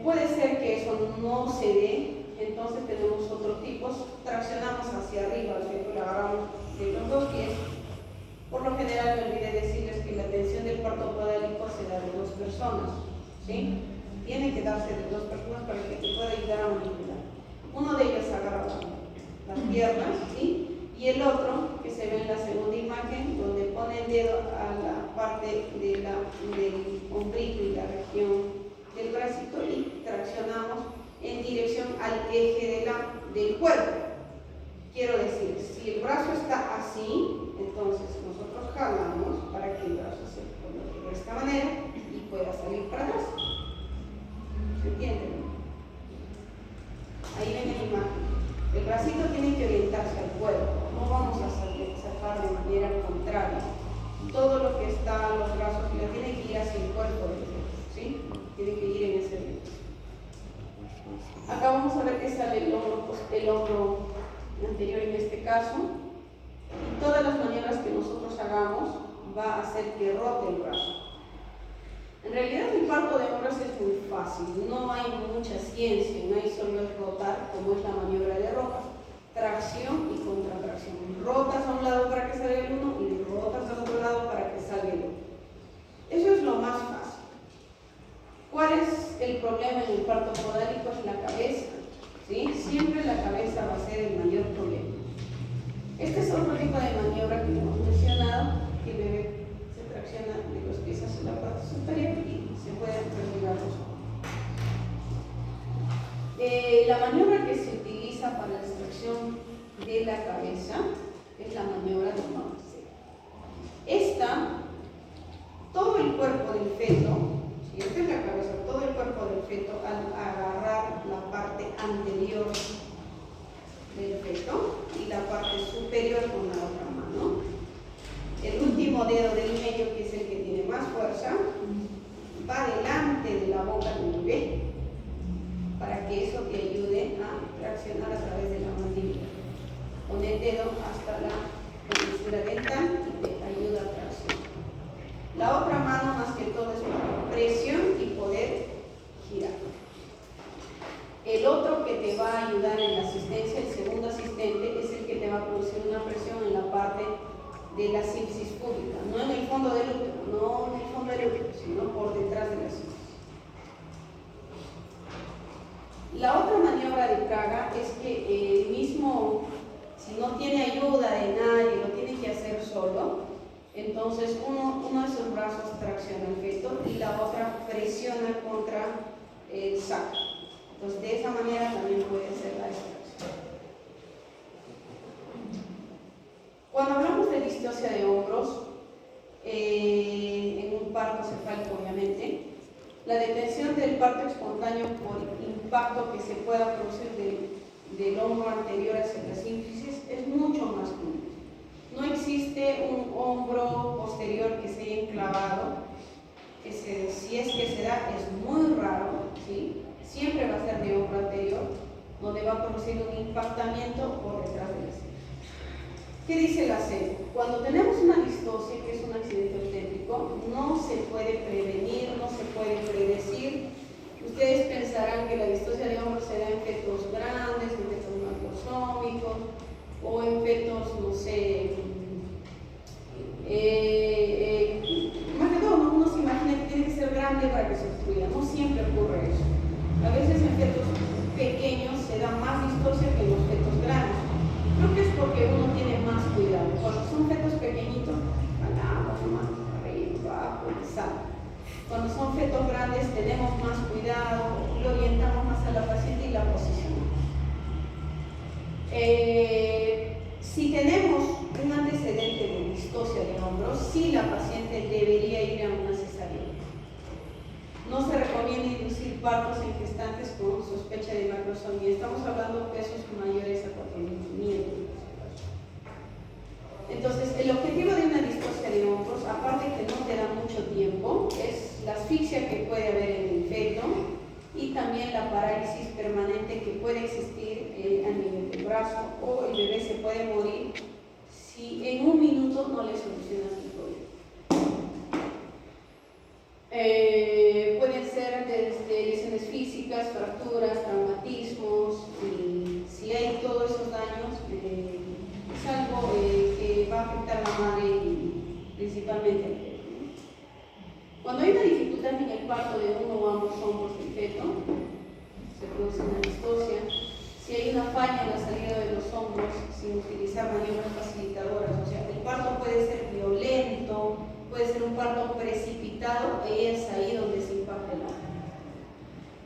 Puede ser que eso no se dé, entonces tenemos otros tipos. Traccionamos hacia arriba, ¿sí? Lo agarramos de los dos pies. Por lo general me olvidé decirles que la tensión del parto podálico se da de dos personas, ¿sí? Tiene que darse de dos personas para que te pueda ayudar a manipular. Uno de ellos agarra las piernas, ¿sí? Y el otro, que se ve en la segunda imagen, donde pone el dedo a la parte del ombligo y la región del bracito y traccionamos en dirección al eje del cuerpo. Quiero decir, si el brazo está así, entonces nosotros jalamos para que el brazo se coloque de esta manera y pueda salir para atrás. ¿Se entiende? Ahí ven la imagen. El bracito tiene que orientarse al cuerpo, no vamos a sacar de manera contraria. Todo lo que está a los brazos tiene que ir hacia el cuerpo, ¿sí? Tiene que ir en ese dirección. Acá vamos a ver que sale el hombro anterior en este caso. Y todas las maniobras que nosotros hagamos va a hacer que rote el brazo. En realidad el parto de hombros es muy fácil, no hay mucha ciencia, no hay solo el rotar como es la maniobra de ropa, tracción y contratracción. Rotas a un lado para que salga el uno y rotas al otro lado para que salga el otro. Eso es lo más fácil. ¿Cuál es el problema en el parto podálico? Es la cabeza, ¿sí? Siempre la cabeza va a ser el mayor problema. Este es otro tipo de maniobra que hemos mencionado, que el bebé se tracciona de los pies hacia la parte superior y se pueden relegar los hombros. La maniobra que se utiliza para la extracción de la cabeza es la maniobra de mamacero. Esta, todo el cuerpo del feto, si esta es la cabeza, todo el cuerpo del feto, al agarrar la parte anterior del feto y la parte superior con la otra mano, el último dedo del medio, que es el que tiene más fuerza, va delante de la boca del bebé para que eso te ayude a traccionar a través de la mandíbula. Con el dedo hasta la comisura dental y te ayuda a traccionar. La otra mano más que todo es para presión y poder girar. El otro que te va a ayudar en la asistencia, el segundo asistente, es el que te va a producir una presión en la parte de la sífisis púbica, no en el fondo del útero, no en el fondo del útero, sino por detrás de la sífisis. La otra maniobra de Praga es que el mismo, si no tiene ayuda de nadie, lo tiene que hacer solo, entonces uno de sus brazos tracciona el feto y la otra presiona contra el saco. Entonces de esa manera también puede ser la extracción. Cuando hablamos de distocia de hombros, en un parto cefálico obviamente, la detención del parto espontáneo por impacto que se pueda producir del hombro anterior hacia la sínfisis es mucho más común. No existe un hombro posterior que se haya enclavado, si es que se da, es muy raro, ¿sí? Siempre va a ser de hombro anterior, donde va a producir un impactamiento por detrás de la sínfisis. ¿Qué dice la CEDU? Cuando tenemos una distosia, que es un accidente obstétrico, no se puede prevenir, no se puede predecir. Ustedes pensarán que la distosia de hombro se da en fetos grandes, en fetos macrosómicos, o en fetos, no sé, más que todo, uno se imagina que tiene que ser grande para que se obstruya. No siempre ocurre eso. A veces en fetos pequeños se da más distosia que en los fetos grandes. Creo que es porque uno tiene más cuidado. Cuando son fetos pequeñitos, jalamos más arriba, abajo, sal. Cuando son fetos grandes tenemos más cuidado, lo orientamos más a la paciente y la posicionamos. Si tenemos un antecedente de distosia de hombro, sí la paciente debería ir a una cesárea. No se recomienda inducir partos en gestantes con sospecha de macrosomía. Estamos hablando de pesos mayores a 4.500. Entonces, el objetivo de una distosia de hombros, aparte que no te da mucho tiempo, es la asfixia que puede haber en el feto y también la parálisis permanente que puede existir a nivel del brazo, o el bebé se puede morir si en un minuto no le solucionas el problema. Pueden ser desde lesiones físicas, fracturas, traumatismos, y si hay todos esos daños, es algo que va a afectar a la madre y principalmente al feto. Cuando hay una dificultad en el parto de uno o ambos hombros del feto, se produce una distosia. Si hay una falla en la salida de los hombros sin utilizar maniobras facilitadoras, o sea, el parto puede ser violento, puede ser un parto precipitado, y es ahí donde se impacta el alma.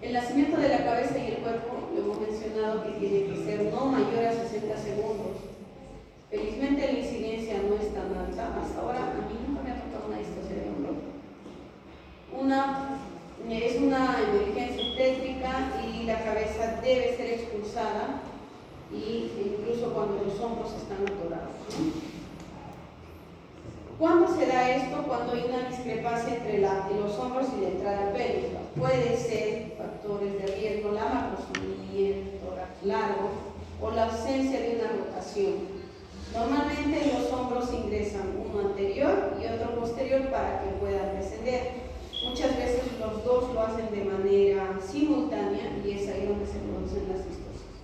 El nacimiento de la cabeza y el cuerpo, lo hemos mencionado que tiene que ser no mayor a 60 segundos. Felizmente la incidencia no es tan alta. Hasta ahora a mí nunca me ha tocado una distosia de hombro. Es una emergencia obstétrica y la cabeza debe ser expulsada, y incluso cuando los hombros están atorados. ¿Cuándo se da esto? Cuando hay una discrepancia entre los hombros y la entrada pélvica. Puede ser factores de riesgo, la macrosomía, el tórax largo o la ausencia de una rotación. Normalmente los hombros ingresan uno anterior y otro posterior para que puedan descender. Muchas veces los dos lo hacen de manera simultánea y es ahí donde se producen las distosias.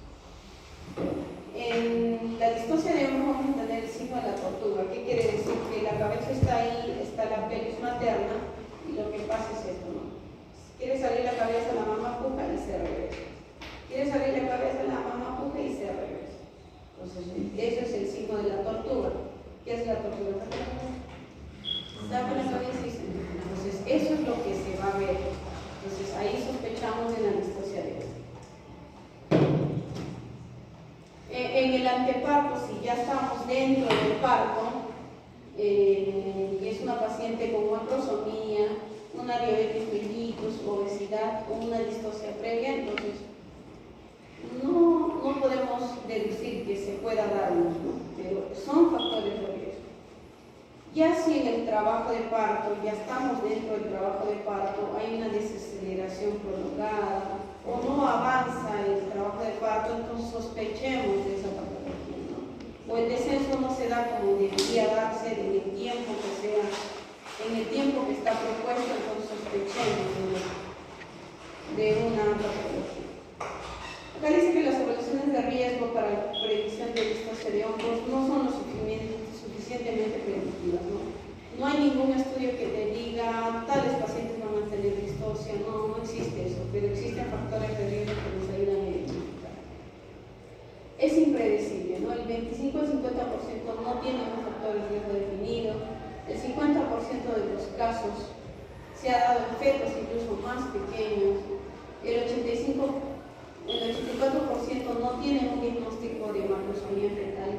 En la distosia de hombro vamos a tener el signo de la tortuga. ¿Qué quiere decir? Que la cabeza está ahí, está la pelvis materna, y lo que pasa es esto, ¿no? Quiere salir la cabeza, la mamá puja y se regresa. Quiere salir la cabeza, la mamá puja y se regresa. Entonces, eso es el signo de la tortuga. ¿Qué es la tortuga? Saca la cabeza y se regresa. Entonces, eso es lo que se va a ver. Entonces, ahí sospechamos de la distosia de hombro. En el anteparto, si ya estamos dentro del parto, y es una paciente con macrosomía, una diabetes mellitus, obesidad o una distosia previa, entonces no podemos deducir que se pueda darnos, ¿no? Pero son factores de riesgo. Ya si en el trabajo de parto, ya estamos dentro del trabajo de parto, hay una desaceleración prolongada o no avanza el trabajo de parto, entonces sospechemos de esa patología, ¿no? O el descenso no se da como debería darse en el tiempo que sea, en el tiempo que está propuesto, entonces sospechemos de una patología. Acá dice que las evaluaciones de riesgo para la predicción de distosia de hombros no son lo suficientemente predictivas, ¿no? No hay ningún estudio que te diga tales pacientes van a tener distosia, no existe eso, pero existen factores de riesgo que nos ayudan a identificar. Es impredecible, ¿no? El 25 al 50% no tiene un factor de riesgo definido, el 50% de los casos se ha dado en fetos incluso más pequeños, el 84% no tiene un diagnóstico de macrosomía fetal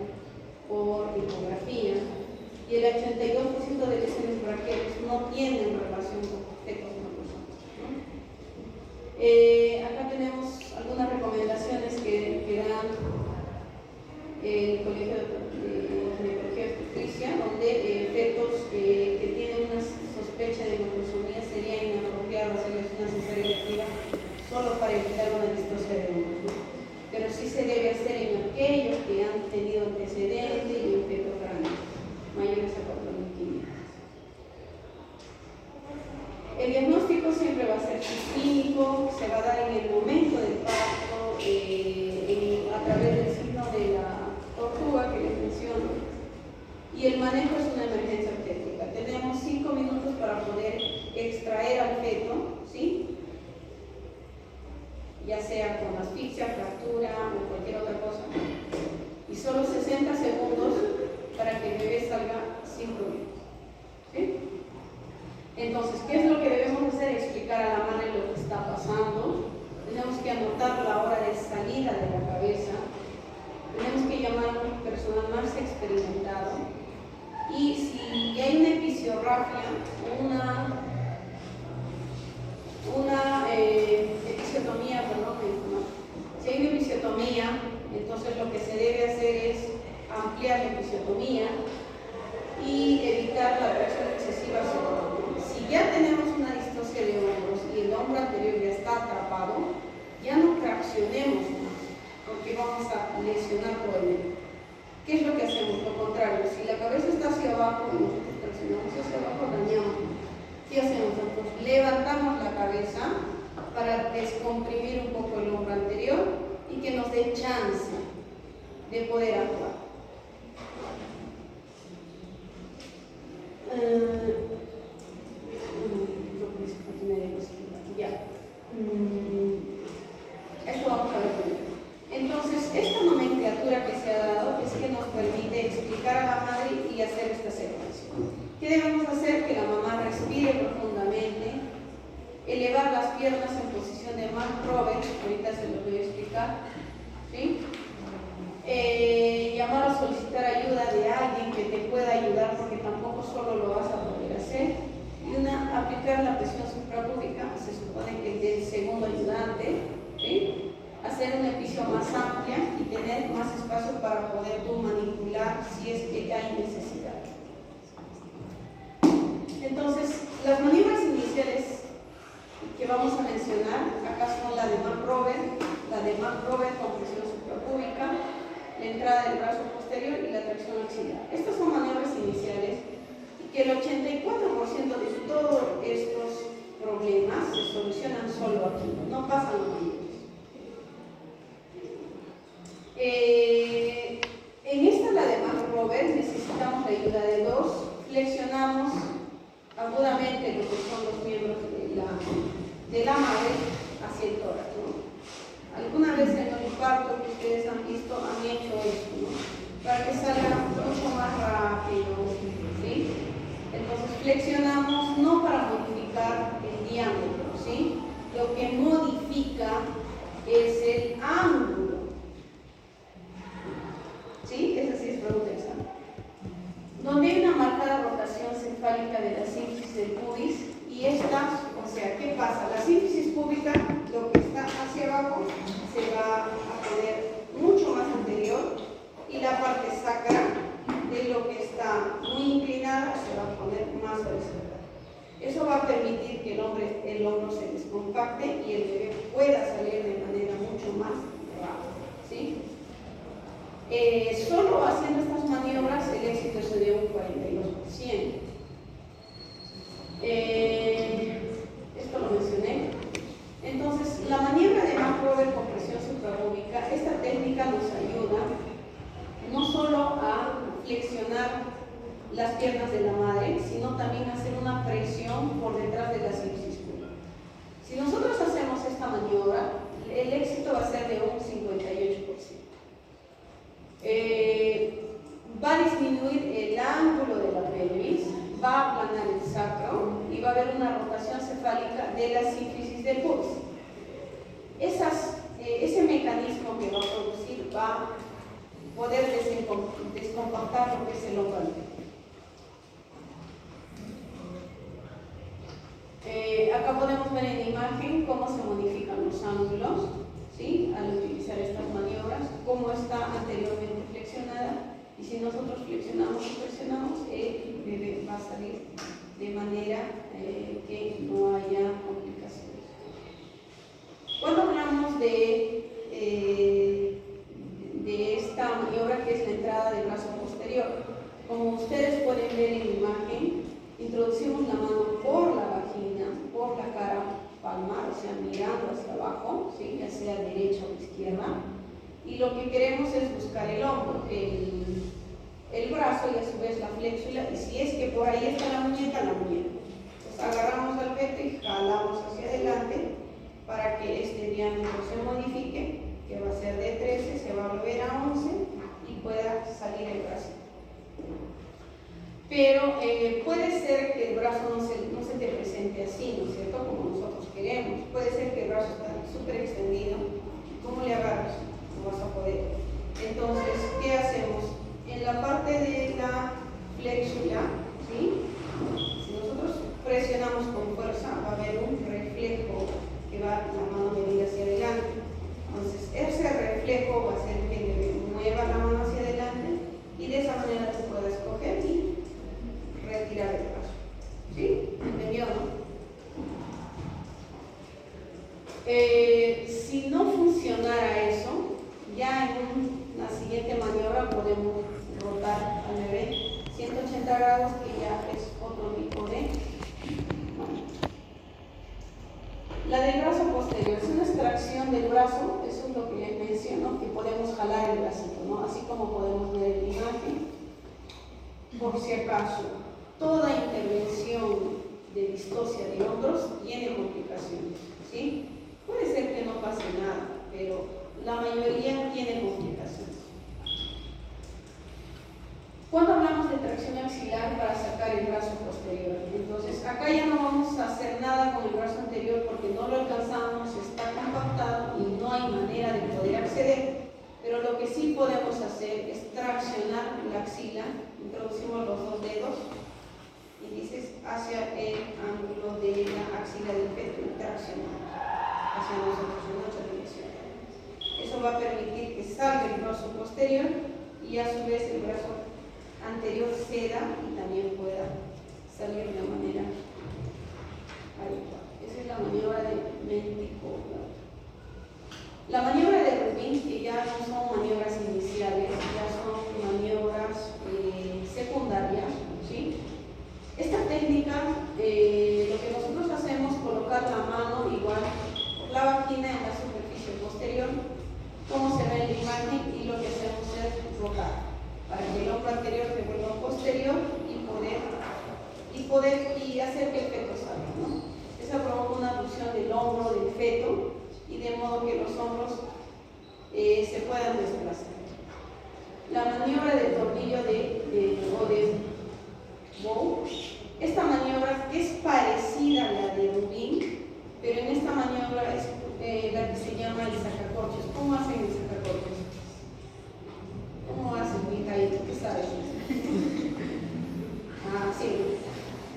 por ecografía, y el 82% de lesiones braquiales no tienen relación con fetos macrosómicos, ¿no? Acá tenemos algunas recomendaciones que dan el Colegio de Ginecología y Obstetricia, donde fetos que tienen una sospecha de macrosomía sería inapropiado hacerles una cesárea electiva solo para evitar una distosia de hombros, ¿no? Pero sí se debe hacer en aquellos que han tenido antecedentes y en fetos grandes, mayores a 4.500. El diagnóstico siempre va a ser clínico, se va a dar en el momento del parto, a través del signo de la tortuga que les menciono, y el manejo es una emergencia obstétrica. Tenemos 5 minutos para poder extraer al feto, ¿sí? Ya sea con asfixia, fractura o cualquier otra cosa, y solo 60 segundos para que el bebé salga sin problemas, ¿sí? Entonces, ¿qué es lo que debemos hacer? Explicar a la madre lo que está pasando. Tenemos que anotar la hora de salida de la cabeza. Tenemos que llamar a un personal más experimentado. Y si hay una episiotomía, si hay una episiotomía, entonces lo que se debe hacer es ampliar la episiotomía y evitar la presión excesiva sobre el hombro. Si ya tenemos una distosia de hombros y el hombro anterior ya está atrapado, ya no traccionemos más, porque vamos a lesionar todo el medio. ¿Qué es lo que hacemos? Lo contrario, si la cabeza está hacia abajo y nosotros traccionamos hacia abajo, dañamos. ¿Qué hacemos nosotros? Levantamos la cabeza para descomprimir un poco el hombro anterior y que nos dé chance de poder actuar. Esto vamos a ver primero. Entonces, esta nomenclatura que se ha dado es que nos permite explicar a la madre y hacer esta secuencia. ¿Qué debemos hacer? Que la mamá respire profundamente, elevar las piernas en posición de Mark Robert, ahorita se lo voy a explicar, ¿sí? Llamar o solicitar ayuda de alguien que te pueda ayudar, porque tampoco solo lo vas a poder hacer. Y aplicar la presión suprapúbica, se supone que es del segundo ayudante, ¿sí? Hacer una episió más amplia y tener más espacio para poder tú manipular si es que hay necesidad. Entonces, las maniobras iniciales que vamos a mencionar, acá son la de Mark Robert con presión suprapúbica, la entrada del brazo posterior y la tracción axilar. Estas son maniobras iniciales y que el 84% de todos estos problemas se solucionan solo aquí, no pasan los mayores. En esta, la de Mark Robert, necesitamos la ayuda de dos. Flexionamos agudamente lo que son los miembros de la madre hacia el tórax, ¿no? Alguna vez en el parto que ustedes han visto han hecho esto, ¿no? Para que salga mucho más rápido, ¿sí? Entonces flexionamos no para modificar el diámetro, ¿sí? Lo que modifica es el ángulo, ¿sí? Esa sí es pregunta examen. Donde hay una marcada rotación cefálica de la sínfisis del pubis, y esta, o sea, ¿qué pasa? La sínfisis púbica, lo que está hacia abajo, se va a poner mucho más anterior, y la parte sacra de lo que está muy inclinada se va a poner más horizontal. Eso va a permitir que el hombro se descompacte y el bebé pueda salir de manera mucho más rápida, ¿sí? Solo haciendo estas maniobras el éxito es de un 42%. Esto lo mencioné. Entonces, la maniobra de Mark Robert con presión suprapúbica, esta técnica nos ayuda no solo a flexionar las piernas de la madre, sino también a hacer una presión por detrás de la sínfisis púbica. Si nosotros hacemos esta maniobra, el éxito va a ser de un 58%. Va a disminuir el ángulo de la pelvis, va a aplanar el sacro y va a haber una rotación cefálica de la sínfisis del pubis. Ese mecanismo que va a producir va a poder descompactar lo que es el hombro anterior. Acá podemos ver en imagen cómo se modifican los ángulos, ¿sí? Al utilizar estas maniobras, como está anteriormente flexionada, y si nosotros flexionamos y presionamos, el bebé va a salir de manera que no haya complicaciones. Cuando hablamos de esta maniobra, que es la entrada del brazo posterior, como ustedes pueden ver en la imagen, introducimos la mano por la vagina, por la cara palmar, o sea, mirando hacia abajo, ¿sí? Ya sea derecha o izquierda, y lo que queremos es buscar el hombro, el brazo y a su vez la fléxula, y si es que por ahí está la muñeca. Entonces agarramos al feto y jalamos hacia adelante para que este diámetro se modifique, que va a ser de 13, se va a volver a 11 y pueda salir el brazo. Pero puede ser que el brazo no se te presente así, ¿no es cierto?, como nosotros queremos. Puede ser que el brazo está súper extendido. ¿Cómo le agarras? No vas a poder. Entonces, ¿qué hacemos? En la parte de la fléxula, ¿sí? Si nosotros presionamos con fuerza, va a haber un reflejo que va la mano venir hacia adelante. Entonces, ese reflejo va a hacer que mueva la mano hacia adelante y de esa manera se puede escoger y retirar el brazo. ¿Sí? ¿Entendió, no? Si no funcionara eso, ya en la siguiente maniobra podemos rotar al bebé 180 grados, que ya es otro tipo de maniobra. La del brazo posterior es una extracción del brazo, eso es lo que les menciono, que podemos jalar el bracito, ¿no? Así como podemos ver en la imagen. Por si acaso, toda intervención de distocia de hombros tiene complicaciones, ¿sí? Puede ser que no pase nada, pero la mayoría tiene complicaciones. Cuando hablamos de tracción axilar para sacar el brazo posterior, entonces acá ya no vamos a hacer nada con el brazo anterior porque no lo alcanzamos, está compactado y no hay manera de poder acceder, pero lo que sí podemos hacer es traccionar la axila. Introducimos los dos dedos índices hacia el ángulo de la axila del feto y traccionamos hacia nosotros en otra dirección. Eso va a permitir que salga el brazo posterior y a su vez el brazo anterior ceda y también pueda salir de manera adecuada. Esa es la maniobra de Mentico. La maniobra de Rubin, que ya no son maniobras iniciales, ya son maniobras secundarias, ¿sí? Esta técnica, lo que nosotros hacemos es colocar la mano igual por la vagina en la superficie posterior, como se ve en la imagen, y lo que hacemos es rotar para que el hombro anterior se vuelva posterior y hacer que el feto salga, ¿no? Esa provoca una abducción del hombro del feto y de modo que los hombros se puedan desplazar. La maniobra del tornillo o de bow, esta maniobra es parecida a la de Rubin, pero en esta maniobra es la que se llama el sacacorchos. ¿Cómo hacen el sacacorchos? ¿Cómo hacen, Mijail? ¿Qué sabes? Sí.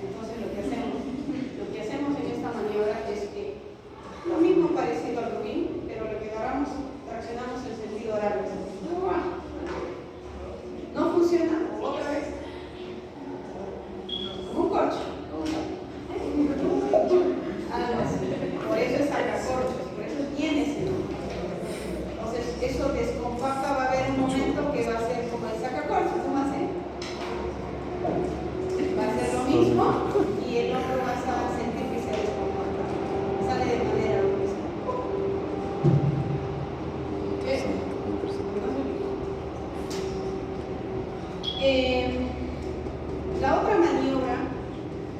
Entonces lo que hacemos en esta maniobra es que lo mismo parecido al Rubin, pero lo que agarramos, traccionamos en sentido horario. ¿No funciona? ¿Otra vez? Un corcho. Por eso es sacacorchos, por eso tiene ese nombre. Entonces, eso descompacta, va a haber un momento que va a ser como el sacacorchos. ¿Cómo va a ser? Va a ser lo mismo y el hombro va a sentir que se descompacta. Sale de manera misma. La otra maniobra,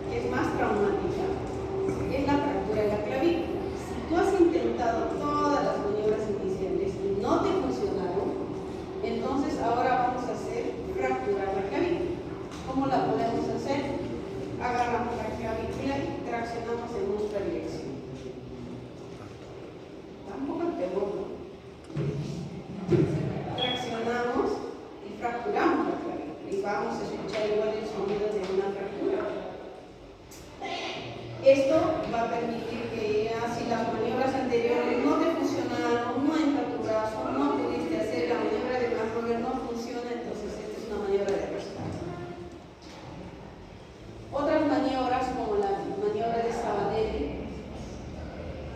que es más traumática, es la fractura de la clavícula. Si tú has intentado todas las maniobras iniciales y no te funcionaron, entonces ahora vamos a hacer fracturar la clavícula. ¿Cómo la podemos hacer? Agarramos la clavícula y traccionamos en nuestra dirección. Tampoco te borro. Traccionamos y fracturamos la clavícula. Y vamos a escuchar igual el sonido de una fractura. Esto va a permitir que así las maniobras anteriores no te funcionaron, no entra tu brazo, no pudiste hacer la maniobra de McRoberts, no funciona, entonces esta es una maniobra de rescate. Otras maniobras como la maniobra de Sabanelli,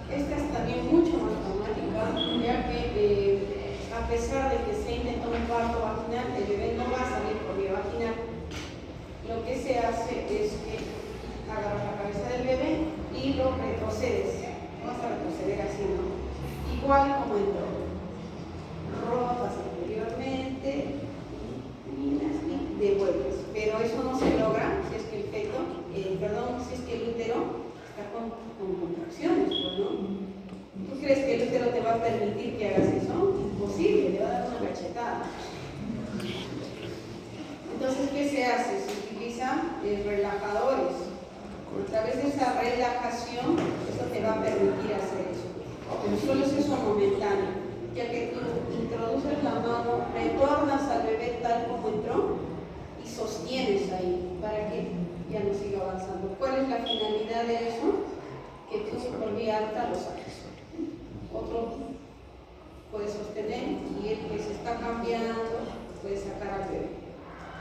esta es también mucho más traumática, ya que a pesar de que se intentó un parto vaginal, el bebé no va a salir por vía vaginal. Lo que se hace es que agarras la cabeza del bebé y lo retrocedes. No vas a retroceder así, ¿no? Igual como entró. Rotas anteriormente y devuelves. Pero eso no se logra si es que el feto, si es que el útero está con contracciones, ¿no? ¿Tú crees que el útero te va a permitir que hagas eso? Imposible, le va a dar una cachetada. Entonces, ¿qué se hace? Se utilizan relajadores. A través de esa relajación, eso te va a permitir hacer eso. Pero solo es eso momentáneo, ya que tú introduces la mano, retornas al bebé tal como entró y sostienes ahí para que ya no siga avanzando. ¿Cuál es la finalidad de eso? Que tú por vía alta lo saques. Otro puede sostener y el que se está cambiando puede sacar al bebé.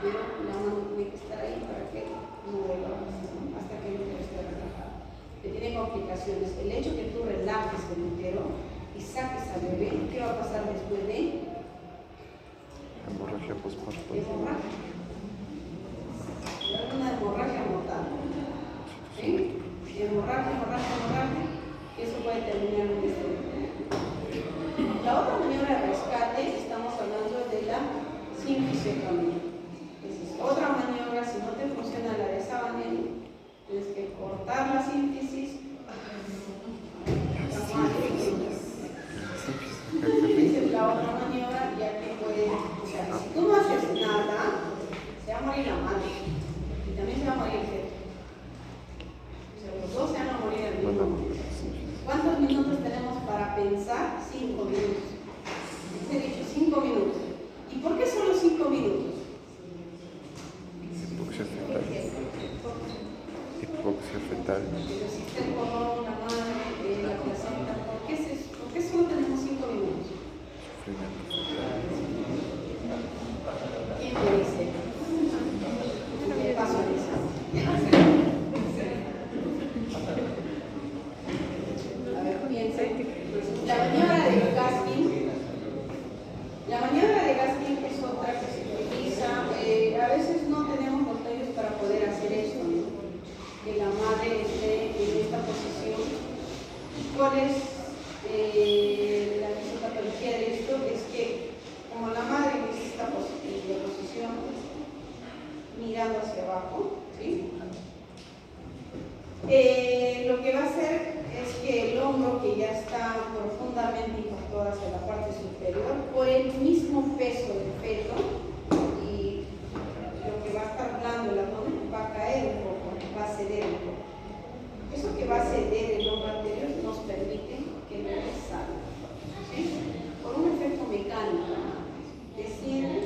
Pero la mano tiene que estar ahí para que no vuelva a pasar, ¿no? Hasta que el útero esté relajado. Que tiene complicaciones. El hecho que tú relajes el útero y saques al bebé, ¿qué va a pasar después de? Hemorragia postparto. Hemorragia. Una hemorragia mortal. ¿Sí? Hemorragia, y eso puede terminar en este. La otra maniobra de rescate, estamos hablando de la sínfisis. Otra maniobra, si no te funciona la de Sabanelli, tienes que cortar la sínfisis. Esa es la otra maniobra, ya que puede, o sea, si tú no haces nada, se va a morir la madre y también se va a morir el feto. O sea, los dos se van a morir al mismo momento. ¿Cuántos minutos tenemos para pensar? 5 minutos. Les he dicho 5 minutos. ¿Y por qué solo 5 minutos? Hipoxia fetal. Pero si está el cordón, la madre, la placenta, ¿por qué solo tenemos 5 minutos? Sufrimiento fetal. ¿Quién me dice? Le paso a Lisa. A ver, piense. La maniobra de Gaskin. La maniobra de Gaskin es otra que se utiliza. A veces no tenemos los medios para poder hacer esto, ¿no? Que la madre esté en esta posición. ¿Cuál es la fisiopatología de esto? Es que como la madre en esta posición mirando hacia abajo, ¿sí? Lo que va a hacer es que el hombro, que ya está profundamente impactado hacia la parte superior, por el mismo peso del feto y lo que va a estar blando el abdomen, va a caer un poco, va a ceder un poco. Eso que va a ceder el hombro anterior nos permite que el bebé salga, ¿sí? Por un efecto mecánico, desciende y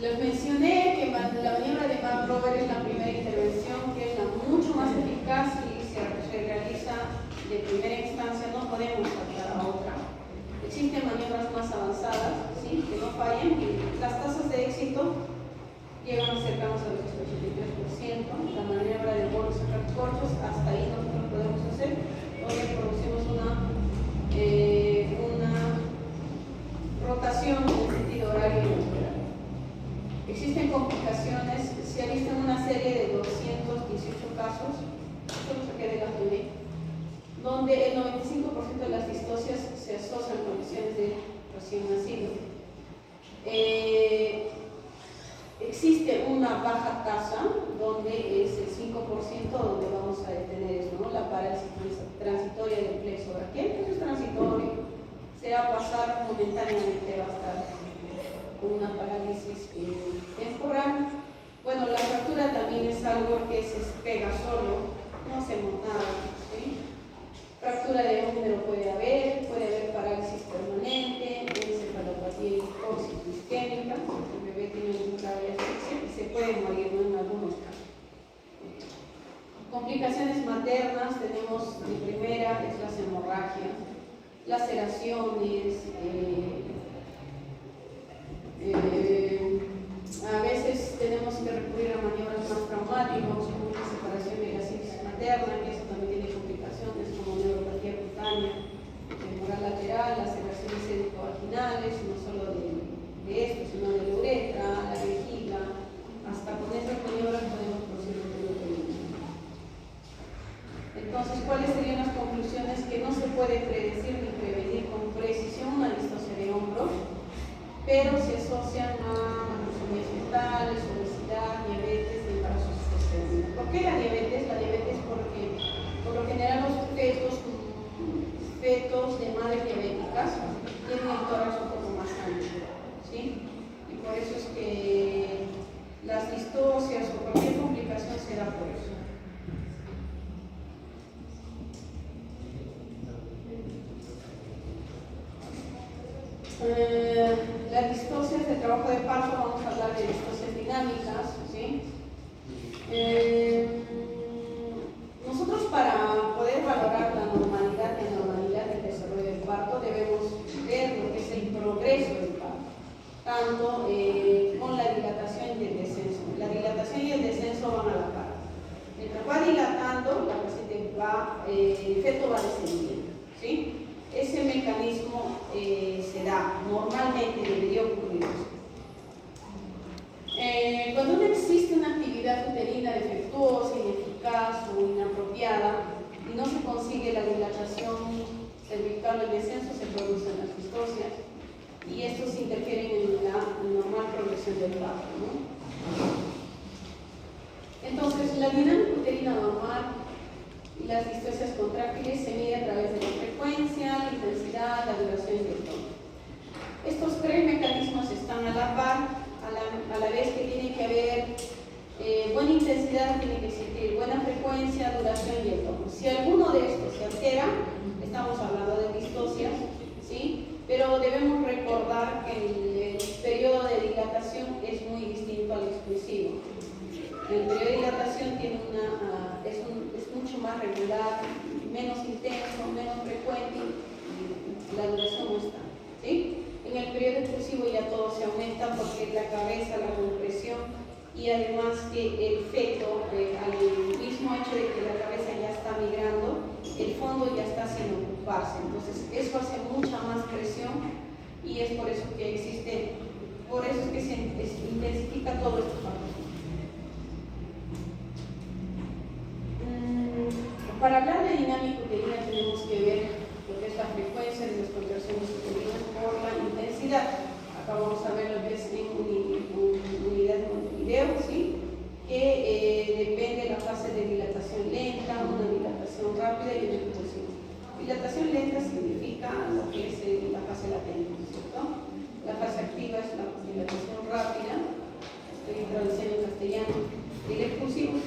les mencioné que la maniobra de McRoberts es la primera intervención, que es la mucho más eficaz y se realiza de primera instancia, no podemos saltar a otra. Existen maniobras más avanzadas, ¿sí? Que no fallen, y las tasas de éxito llegan cercanos a los 83%. La maniobra de bolos sacar cortos, hasta ahí nosotros podemos hacer, donde producimos una rotación en sentido horario y lateral. Existen complicaciones, se alistan una serie de 218 casos, esto lo saqué de la FUNE, donde el 95% de las distocias se asocian con lesiones de recién nacido. Existe una baja tasa, donde es el 5% donde vamos a detener eso, ¿no? La parálisis transitoria del plexo braquial, que es transitorio, se va a pasar momentáneamente, va a estar con una parálisis temporal. Bueno, la fractura también es algo que se pega solo, no hacemos nada, ¿sí? Fractura de útero puede haber parálisis permanente, encefalopatía hipóxico isquémica, el bebé tiene un grave asfixia y se puede morir, ¿no? En algunos casos. Complicaciones maternas tenemos, de primera, es las hemorragias, laceraciones, a veces tenemos que recurrir a maniobras más traumáticas, como la separación de la cisis materna, que eso también tiene complicaciones como neuropatía cutánea, femoral lateral, laceraciones célico-vaginales, no solo de esto, sino de la uretra, la vejiga. Hasta con estas maniobras podemos producir un uterino. Entonces, ¿cuáles serían las conclusiones? Que no se puede predecir ni prevenir con precisión una distocia de hombro, pero se asocian a malformaciones fetales, obesidad, diabetes y embarazos posteriores. ¿Por qué la diabetes? La diabetes porque por lo general los fetos de madres diabéticas tienen el tórax un poco más ancho, ¿sí? Y por eso es que las distocias o cualquier complicación se da por eso. Las distocias de trabajo de parto, vamos a hablar de distocias dinámicas, ¿sí? Nosotros, para poder valorar la normalidad y anormalidad del desarrollo del parto, debemos ver lo que es el progreso del parto, tanto con la dilatación y el descenso. La dilatación y el descenso van a la par. Mientras va dilatando, la paciente el feto va descendiendo, ¿sí? Ese mecanismo se da, normalmente debería ocurrir. Cuando no existe una actividad uterina defectuosa, ineficaz o inapropiada y no se consigue la dilatación cervical o el descenso, se producen las distocias y estos interfieren en la normal progresión del parto, ¿no? Entonces, la dinámica uterina normal y las distocias contráctiles se mide a través de la frecuencia, la intensidad, la duración y el tono. Estos tres mecanismos están a la par, a la vez que tiene que haber buena intensidad, tiene que existir buena frecuencia, duración y el tono. Si alguno de estos se altera, estamos hablando de distocias, ¿sí? Pero debemos recordar que el periodo de dilatación es muy distinto al exclusivo. El periodo de dilatación tiene es mucho más regular, menos intenso, menos frecuente y la duración no está, ¿sí? En el periodo exclusivo ya todo se aumenta porque es la cabeza, la compresión y además que el feto, al mismo hecho de que la cabeza ya está migrando, el fondo ya está sin ocuparse. Entonces eso hace mucha más presión y es por eso que existe, por eso es que se intensifica todo este factor. Para hablar de dinámica uterina tenemos que ver lo que es la frecuencia de las contracciones uterinas por la intensidad. Acá vamos a ver lo que es en unidad de Montevideo, ¿sí? Que depende de la fase de dilatación lenta, una dilatación rápida y una expulsiva. Dilatación lenta significa lo que es la fase latente, ¿cierto? La fase activa es la dilatación rápida, estoy traduciendo en castellano, y el expulsivo.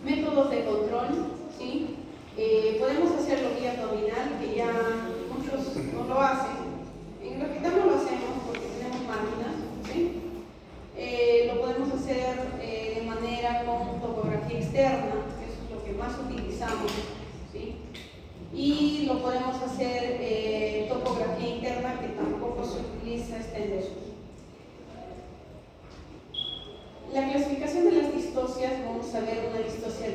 Métodos de control, ¿sí? Podemos hacerlo vía abdominal, que ya muchos no lo hacen. En el hospital no lo hacemos porque tenemos máquinas, ¿sí? Lo podemos hacer de manera con topografía externa, que eso es lo que más utilizamos, ¿sí? Y lo podemos hacer topografía interna, que tampoco se utiliza, está en desuso. La clasificación de las distocias, vamos a ver una distocia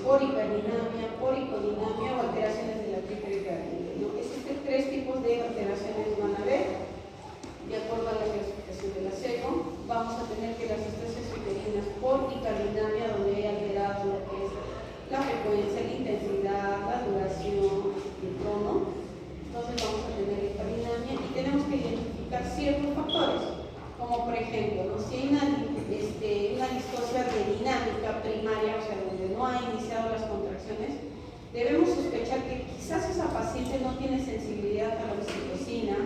por hiperdinamia, por hipodinamia o alteraciones de la triple pirámide, ¿no? Existen tres tipos de alteraciones van a ver, de acuerdo a la clasificación de la SEGO. Vamos a tener que las distocias uterinas por hiperdinamia, donde hay alterado lo que es la frecuencia, la intensidad, la duración y el tono. Entonces vamos a tener hiperdinamia y tenemos que identificar ciertos factores, como por ejemplo, ¿no? Si hay una distocia de dinámica primaria, o sea, donde no ha iniciado las contracciones, debemos sospechar que quizás esa paciente no tiene sensibilidad a la oxitocina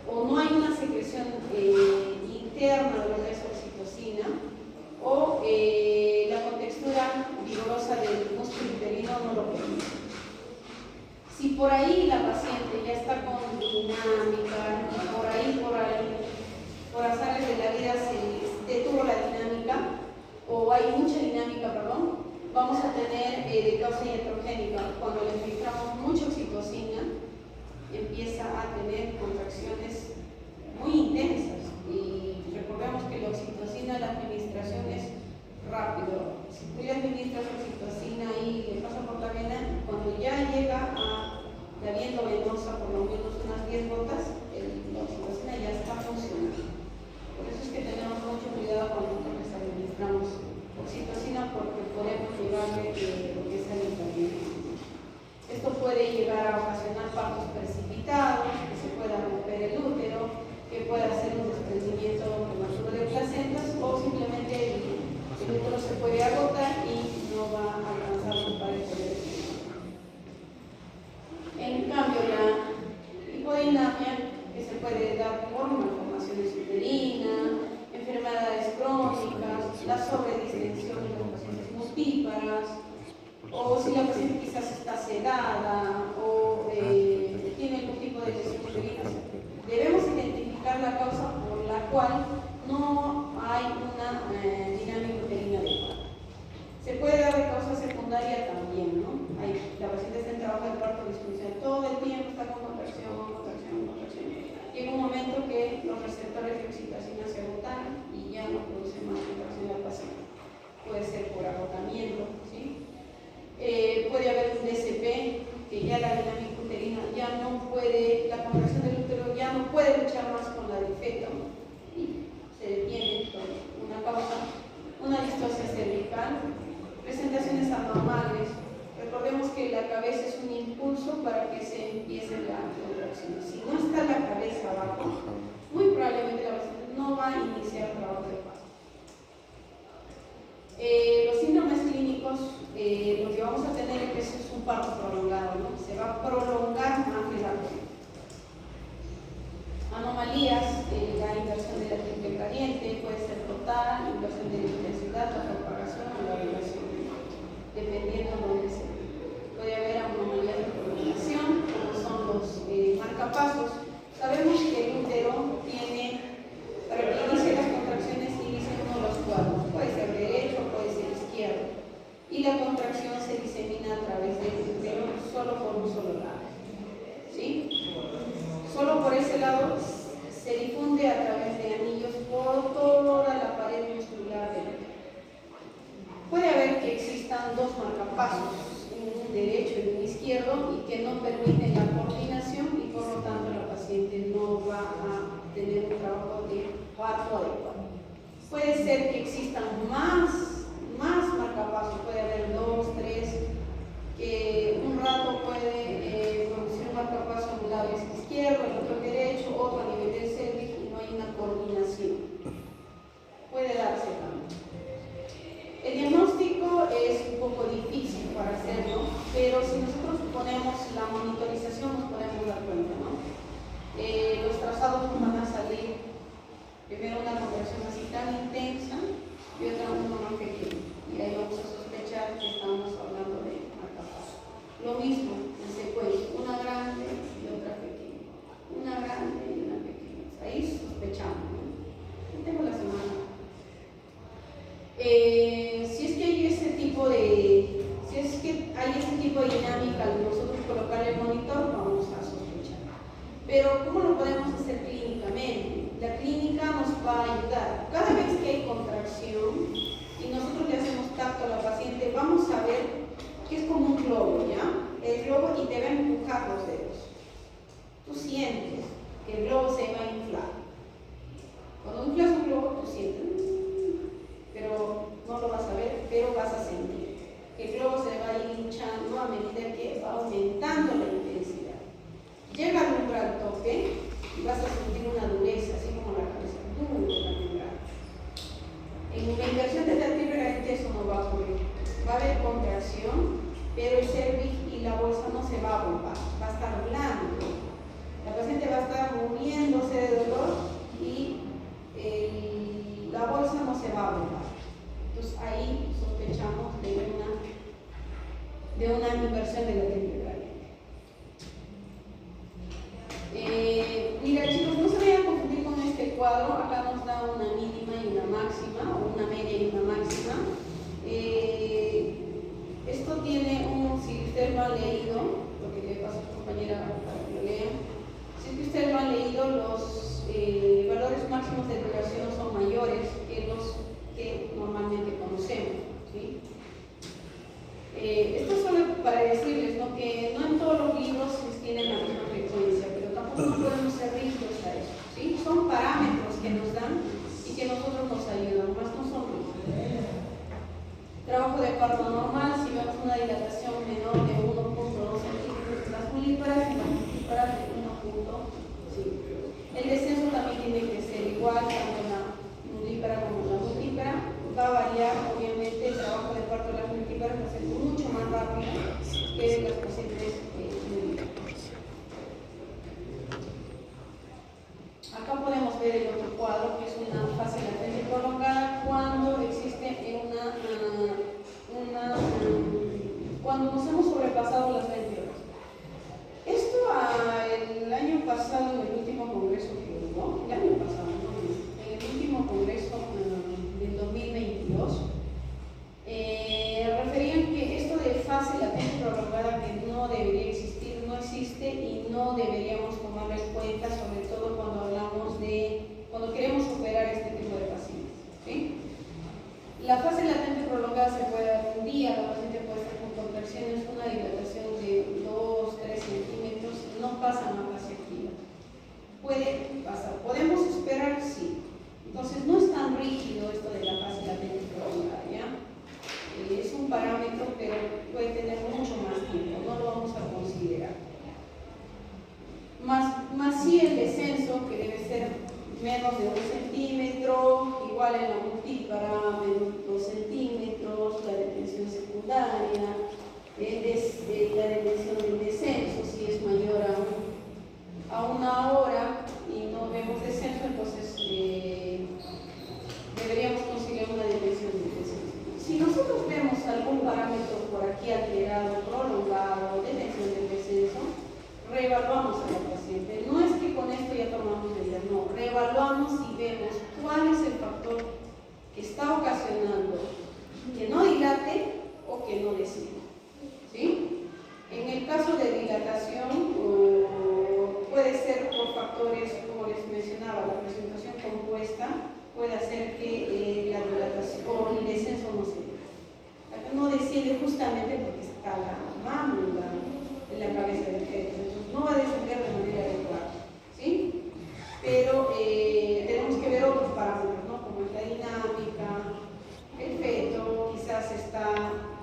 o no hay una secreción interna de lo que es oxitocina o la contextura vigorosa del músculo uterino no lo permite. Si por ahí la paciente ya está con dinámica y por azares de la vida se detuvo la dinámica o hay mucha dinámica, vamos a tener de causa iatrogénica. Cuando le filtramos mucha oxitocina, empieza a tener contracciones muy intensas. Y recordemos que la oxitocina, la administración es rápido. Si tú le administras oxitocina y le pasa por la vena, cuando ya llega a la vía endovenosa, por lo menos unas 10 gotas, la oxitocina ya está funcionando. Por eso es que tenemos mucho cuidado cuando nosotros les administramos oxitocina, porque podemos llevarle lo que es el intravenoso. Esto puede llegar a ocasionar partos precipitados, que se pueda romper el útero, que pueda hacer un desprendimiento prematuro de placentas, o simplemente el útero se puede agotar y no va a alcanzar su pareja de descenso. En cambio, la hipodinamia, que se puede dar por malformaciones uterinas, enfermedades crónicas, la sobredistensión de las pacientes multíparas, o si la paciente quizás está sedada o tiene algún tipo de lesión uterina, debemos identificar la causa por la cual no hay una dinámica uterina adecuada. Se puede dar de causa secundaria también, ¿no? La paciente está en trabajo de parto disfuncional, todo el tiempo está con contracción. Llega un momento que los receptores de oxitocina se agotan y ya no produce más contracción al paciente. Puede ser por agotamiento, ¿sí? Puede haber un DCP, que ya la dinámica uterina ya no puede, la contracción del útero ya no puede luchar más con la del feto y se detiene por una causa, una distocia cervical, presentaciones anormales. Recordemos que la cabeza es un impulso para que se empiece la contracción. Si no está la cabeza abajo, muy probablemente la paciente no va a iniciar el trabajo de parto. Los síndromes clínicos, lo que vamos a tener es un parto prolongado, ¿no? Se va a prolongar más de la vida. Anomalías, la inversión de la triple caliente puede ser total, inversión de la intensidad, la propagación o la violación, dependiendo de dónde se ve. Puede haber anomalías de prolongación, como son los marcapasos. Sabemos que el útero tiene, para que inicie las contracciones, inicia uno de los cuadros, puede ser derecho, puede ser izquierdo, y la contracción se disemina a través del útero solo por un solo lado, ¿sí? Solo por ese lado se difunde a través de anillos por toda la pared muscular del útero. Puede haber que existan dos marcapasos, un derecho y un izquierdo, y que no permiten la coordinación, y por lo tanto la paciente no va a tener un trabajo de parto adecuado. Puede ser que existan más marcapasos, puede haber 2, 3, que un rato puede producir un marcapaso en un lado izquierdo, el otro derecho, otro a nivel del cervix, y no hay una coordinación. Puede darse también. El diagnóstico es un poco difícil para hacerlo, pero si nosotros ponemos la monitorización nos podemos dar cuenta, ¿no? Los trazados nos van a salir primero una contracción así tan intensa y otra uno más pequeño, y ahí vamos a sospechar que estamos hablando de marcapaso. Lo mismo en secuencia, una grande y otra pequeña, una grande y una pequeña. Ahí sospechamos, ¿no? Yo tengo la semana. Si es que hay ese tipo de dinámica al nosotros colocar el monitor, vamos a sospechar. Pero ¿cómo lo podemos hacer clínicamente? La clínica nos va a ayudar. Cada vez que hay contracción y nosotros le hacemos tacto a la paciente, vamos a ver que es como un globo, ¿ya? El globo, y te va a empujar los dedos. Tú sientes que el globo se va a inflar. Cuando inflas un globo, tú sientes, pero no lo vas a ver, pero vas a sentir. El globo se va a ir hinchando a medida que va aumentando la intensidad. Llega al umbral tope y vas a sentir una dureza, así como la cabeza dura al umbral. En la inversión de la triple eso no va a ocurrir. Va a haber contracción, pero el cervix y la bolsa no se va a bombar, va a estar blando. La paciente va a estar muriéndose de dolor y la bolsa no se va a bombar. Entonces ahí sospechamos de una inversión de la triple caliente. Mira chicos, no se vayan a confundir con este cuadro. Acá nos da una mínima y una máxima, o una media y una máxima. igual en la multípara, 2 centímetros, la detención secundaria, la detención del descenso, si es mayor a 1 hora y no vemos descenso, entonces deberíamos conseguir una detención del descenso. Si nosotros vemos algún parámetro por aquí alterado, prolongado, detención del descenso, reevaluamos a la paciente. No es que con esto ya tomamos medidas, no, reevaluamos y vemos cuál es el factor que está ocasionando que no dilate o que no descienda. ¿Sí? En el caso de dilatación, puede ser por factores, como les mencionaba, la presentación compuesta puede hacer que la dilatación o el descenso no se dé. No desciende justamente porque está la mámula en la cabeza del feto, entonces no va a descender de manera adecuada, ¿sí? Pero tenemos que ver otros parámetros, ¿no? Como es la dinámica, el feto,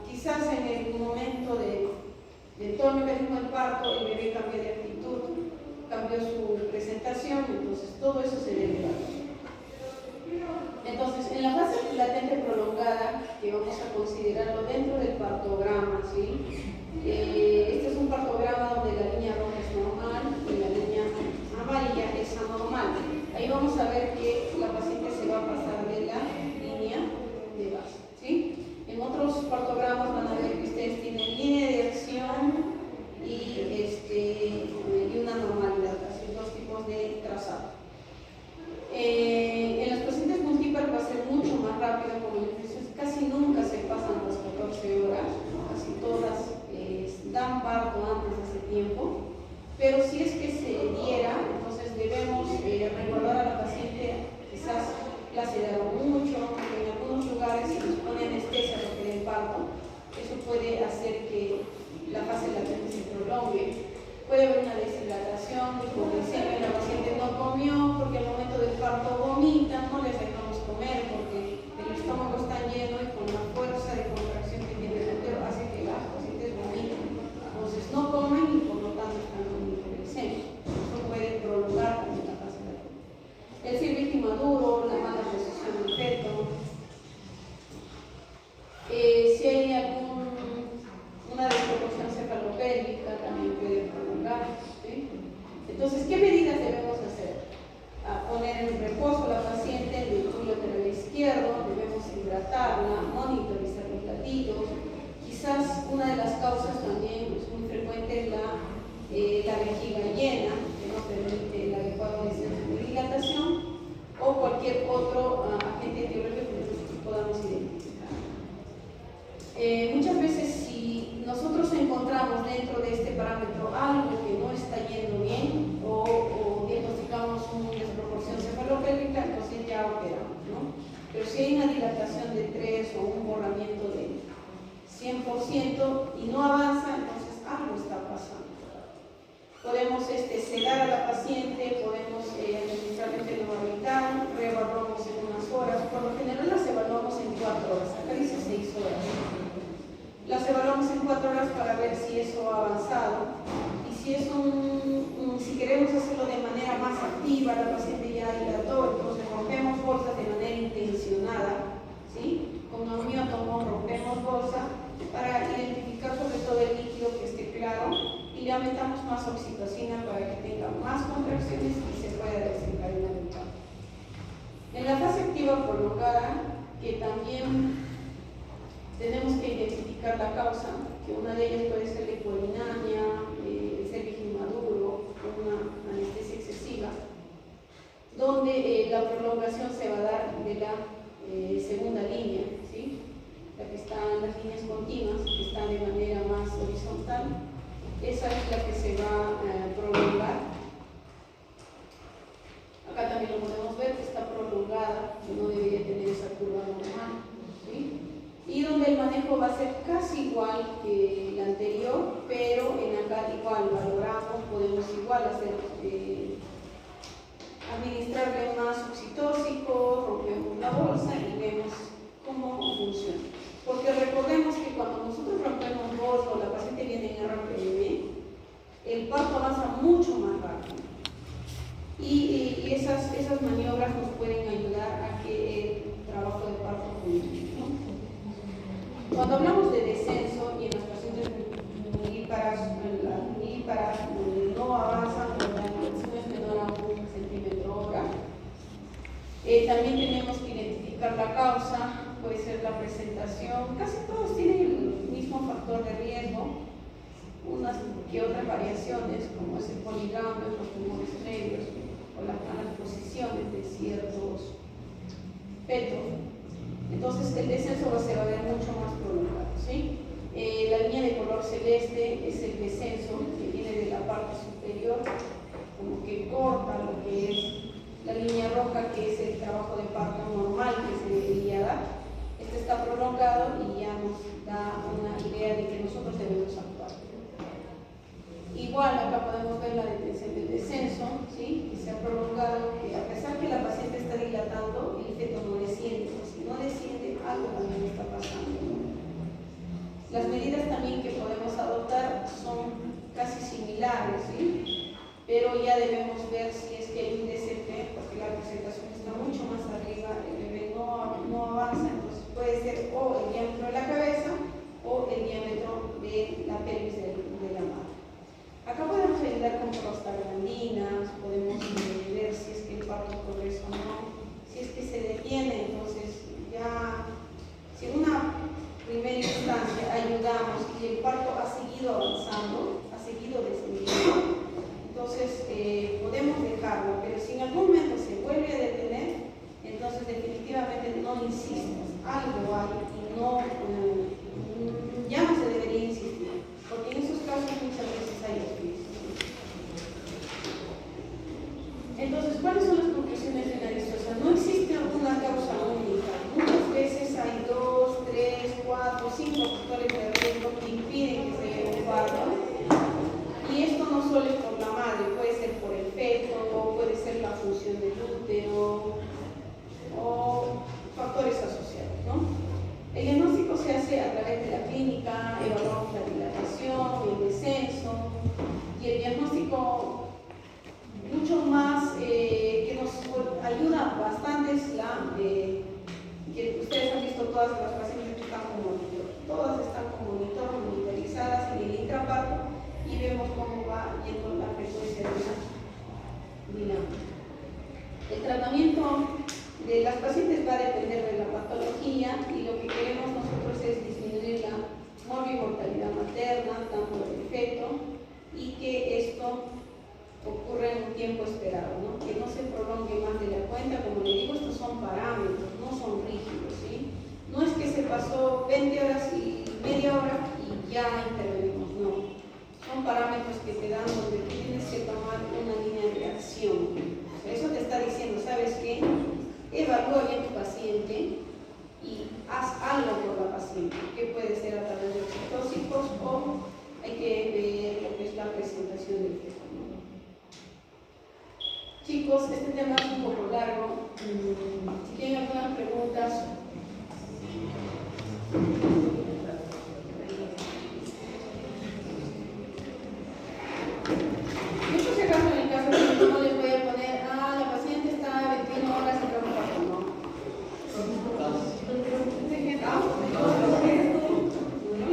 quizás en el momento de todo el mecanismo del parto, el bebé cambia de actitud, cambió su presentación, entonces todo eso se debe evaluar. Entonces, en la fase latente prolongada, que vamos a considerarlo dentro del partograma, ¿sí? Este es un partograma donde la línea roja es normal y la línea amarilla es anormal. Ahí vamos a ver que la paciente se va a pasar de la línea de base, ¿sí? En otros partogramas van a ver que ustedes tienen línea de acción y una normalidad, así 2 tipos de trazado. En las pacientes multíparas va a ser mucho más rápido, como les decía, casi nunca se pasan las 14 horas, casi todas dan parto antes de ese tiempo, pero si es que se diera, entonces debemos recordar a la paciente, quizás la sedaron mucho, en algunos lugares se les pone anestesia porque del parto, eso puede hacer que la fase latente se prolongue. Puede haber una deshidratación, hipoglucemia, la paciente no comió porque al momento del parto vomita, no les dejamos comer porque el estómago está lleno y con la fuerza de contracción que tiene el útero hace que las pacientes vomiten. Entonces no comen y por lo tanto están con hipoglucemia. Eso puede prolongar también la fase latente. El cervix inmaduro, la mala posición del feto. Si hay una desproporción cefalopélvica también puede prolongar, ¿sí? Entonces, ¿qué medidas debemos hacer? Poner en reposo a la paciente del túbulo lateral izquierdo, debemos hidratarla, monitorizar los latidos. Quizás una de las causas también es muy frecuente la vejiga llena, que no permite el adecuado descenso de dilatación, o cualquier otro agente etiológico que nosotros podamos identificar. Muchas veces si nosotros encontramos dentro de este parámetro algo que no está yendo bien o diagnosticamos una desproporción cefalopélvica, entonces ya operamos, ¿no? Pero si hay una dilatación de 3 o un borramiento de 100% y no avanza, entonces algo está pasando. Podemos sedar a la paciente, podemos administrarle fenobarbital, reevaluamos en unas horas. Por lo general las evaluamos en 4 horas, acá dice 6 horas. Las evaluamos en 4 horas para ver si eso ha avanzado y si es si queremos hacerlo de manera más activa, la paciente ya dilató, entonces rompemos bolsas de manera intencionada, ¿sí? Con amiotomo rompemos bolsa para identificar sobre todo el líquido que esté claro y le aumentamos más oxitocina para que tenga más contracciones y se pueda desencadenar el parto. En la fase activa prolongada, que también tenemos que identificar la causa, que una de ellas puede ser la hiporinamia, el cervix inmaduro, una anestesia excesiva, donde la prolongación se va a dar de la segunda línea, ¿sí? La que está en las líneas continuas, que está de manera más horizontal, esa es la que se va a prolongar. Acá también lo podemos ver que está prolongada, que no debería tener esa curva normal, ¿sí? Y donde el manejo va a ser casi igual que el anterior, pero en acá igual valoramos, podemos igual hacer administrarle más oxitóxico, rompemos la bolsa y vemos cómo funciona. Porque recordemos que cuando nosotros rompemos bolsa o la paciente viene en RPM, el parto avanza mucho más rápido. Y esas maniobras nos pueden ayudar a que Cuando hablamos de descenso y en las pacientes mulíparas, no avanzan con la dirección es menor a 1 centímetro hora. También tenemos que identificar la causa, puede ser la presentación, casi todos tienen el mismo factor de riesgo, unas que otras variaciones como es el poligamio, los tumores previos o las malas posiciones de ciertos fetos. Entonces el descenso se va a ver mucho más prolongado, ¿sí? La línea de color celeste es el descenso que viene de la parte superior, como que corta lo que es la línea roja, que es el trabajo de parto normal que se debería dar. Este está prolongado y ya nos da una idea de que nosotros debemos actuar. Igual acá podemos ver la detención del descenso, ¿sí? Que se ha prolongado, que a pesar que la paciente está dilatando, el feto no desciende. Si no desciende, algo también está pasando, ¿no? Las medidas también que podemos adoptar son casi similares, ¿sí? Pero ya debemos ver si es que hay un DCP, porque la presentación está mucho más arriba, el bebé no avanza, entonces puede ser o el diámetro de la cabeza o el diámetro de la pelvis de la madre. Acá podemos ayudar con prostaglandinas, podemos ver si es que el parto progresa o no, si es que se detiene, entonces ya, si en una primera instancia ayudamos y el parto ha seguido avanzando, ha seguido descendiendo, entonces podemos dejarlo, pero si en algún momento se vuelve a detener, entonces definitivamente no insistas, algo hay y no, ya no se debería insistir, porque en esos casos muchas veces hay oficio. Entonces, ¿cuáles son las conclusiones de la distosia? No existe una causa única, muchas veces hay 2, 3, 4, 5 factores de riesgo que impiden que se lleve un parto. Y esto no solo es por la madre, puede ser por el feto, puede ser la función del útero o factores asociados, ¿no? El diagnóstico se hace a través de la clínica, evaluamos la dilatación, el descenso, y el diagnóstico mucho más que nos ayuda bastante es la que ustedes han visto todas las pacientes que están con monitor, todas están con monitor, monitorizadas en el intraparto, y vemos cómo va yendo la frecuencia de la dinámica. El tratamiento de las pacientes va a depender de la patología y lo que queremos nosotros es disminuir la morbimortalidad materna, tanto del feto, y que esto ocurra en un tiempo esperado, ¿no? Que no se prolongue más de la cuenta. Como le digo, estos son parámetros, no son rígidos, ¿sí? No es que se pasó 20 horas y media hora y ya intervenimos, no. Son parámetros que te dan donde tú tienes que tomar una línea de acción. Eso te está diciendo, ¿sabes qué? Evalúa bien tu paciente y haz algo por la paciente, que puede ser a través de oxitóxicos o hay que ver lo que es la presentación del feto, ¿no? Chicos, este tema es un poco largo. Si tienen algunas preguntas. Yo si acaso en el caso de que no les voy a poner, la paciente está 21 horas en trabajo parto, no. No le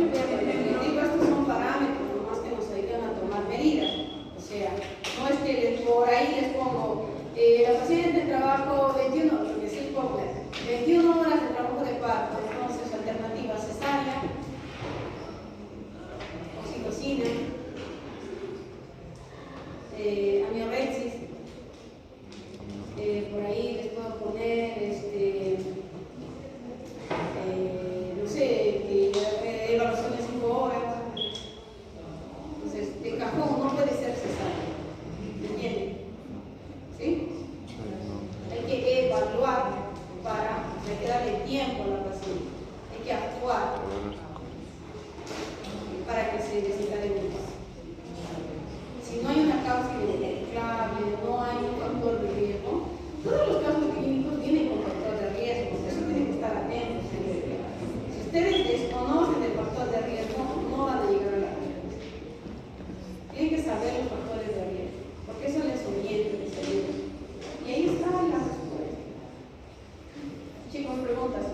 voy a poner, les digo, estos son parámetros nomás que nos ayudan a tomar medidas. O sea, no es que por ahí les pongo, la paciente en trabajo 21 horas de trabajo de parto, entonces alternativa cesárea, oxitocina, amioresis, por ahí les puedo poner no sé, evaluación de 5 horas. Entonces, de cajón no puede ser cesárea, ¿me entienden? ¿Sí? Hay que evaluar hay que darle tiempo a la paciente, hay que actuar para que se desencadene. Si no hay una causa identificable, no hay un factor de riesgo, todos los casos clínicos vienen con factor de riesgo, por eso tienen que estar atentos. Si ustedes desconocen el factor de riesgo, no van a llegar a la conclusión. Tienen que saber los factores de riesgo, porque eso les orienta, les ayuda. Y ahí está la respuesta. Chicos, preguntas.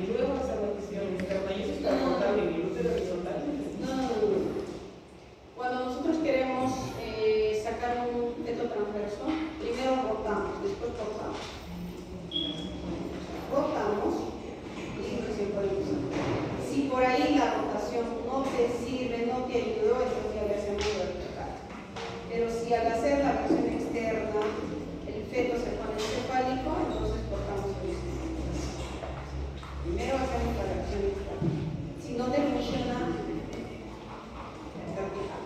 y luego hacer la visión externa. Y eso es para cortar el glúteo horizontal. No. Cuando nosotros queremos sacar un feto transverso, primero rotamos, después cortamos. Rotamos y recién podemos sacar. Si por ahí la rotación no te sirve, no te ayudó, entonces ya le hacemos vertical. Pero si al hacer la versión externa el feto se pone encefálico, entonces cortamos el horizontal. Primero hacemos la versión externa. Si no te funciona, vertical.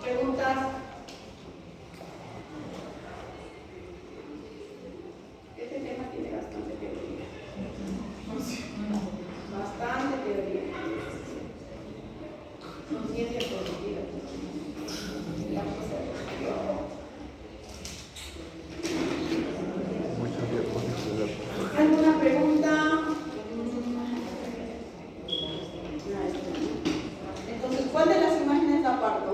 ¿Preguntas? Este tema tiene bastante teoría. Bastante teoría. Son ciencias positivas. Muchas diapositivas. ¿Alguna pregunta? Entonces, ¿cuál de las imágenes la parto?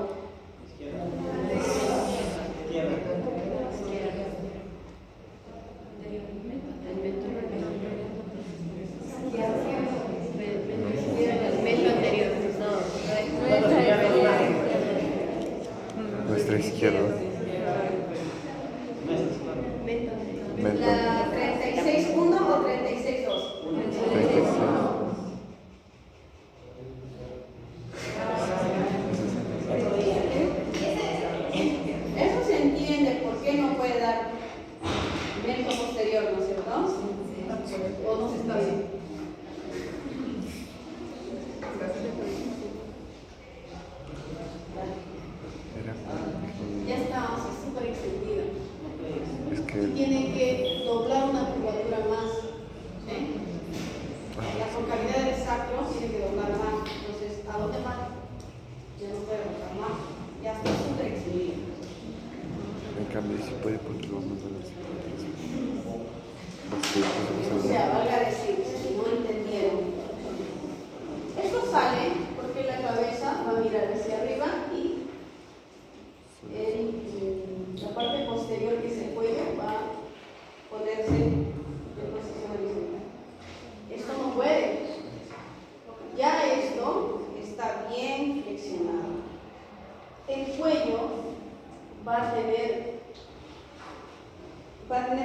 Nuestra izquierda. ¿La 36.1 o 36.2? 36. Eso se entiende por qué no puede dar mento posterior, ¿no es cierto? ¿O no se está bien? Ya está así súper extendida. Es que Tiene que doblar una curvatura más. La concavidad del sacro tiene que doblar más. Entonces, ¿a dónde más? Ya no puede doblar más. Ya está súper extendida. en cambio sí puede porque lo vamos a decir. O sea, valga decir, si no entendieron. Esto sale porque la cabeza va a mirar hacia arriba y la parte posterior, que es el cuello, va a ponerse en posición horizontal. Esto no puede. Ya esto está bien flexionado. El cuello va a tener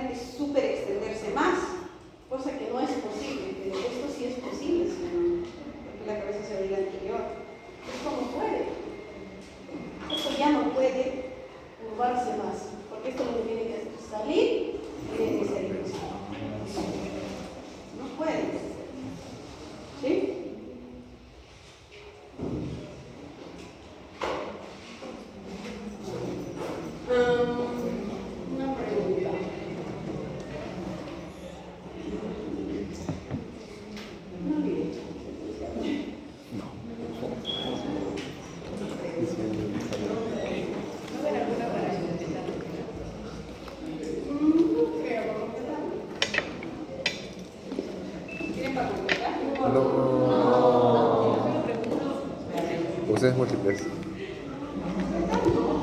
que súper extenderse más, cosa que no es posible, pero esto sí es posible, porque la cabeza se va a ir anterior. Esto no puede. Esto ya no puede curvarse más, porque esto lo que tiene que hacer es salir y tiene que ser cruzado. No puede. ¿Sí? Una pregunta. No olvides. No. Ustedes múltiples. No.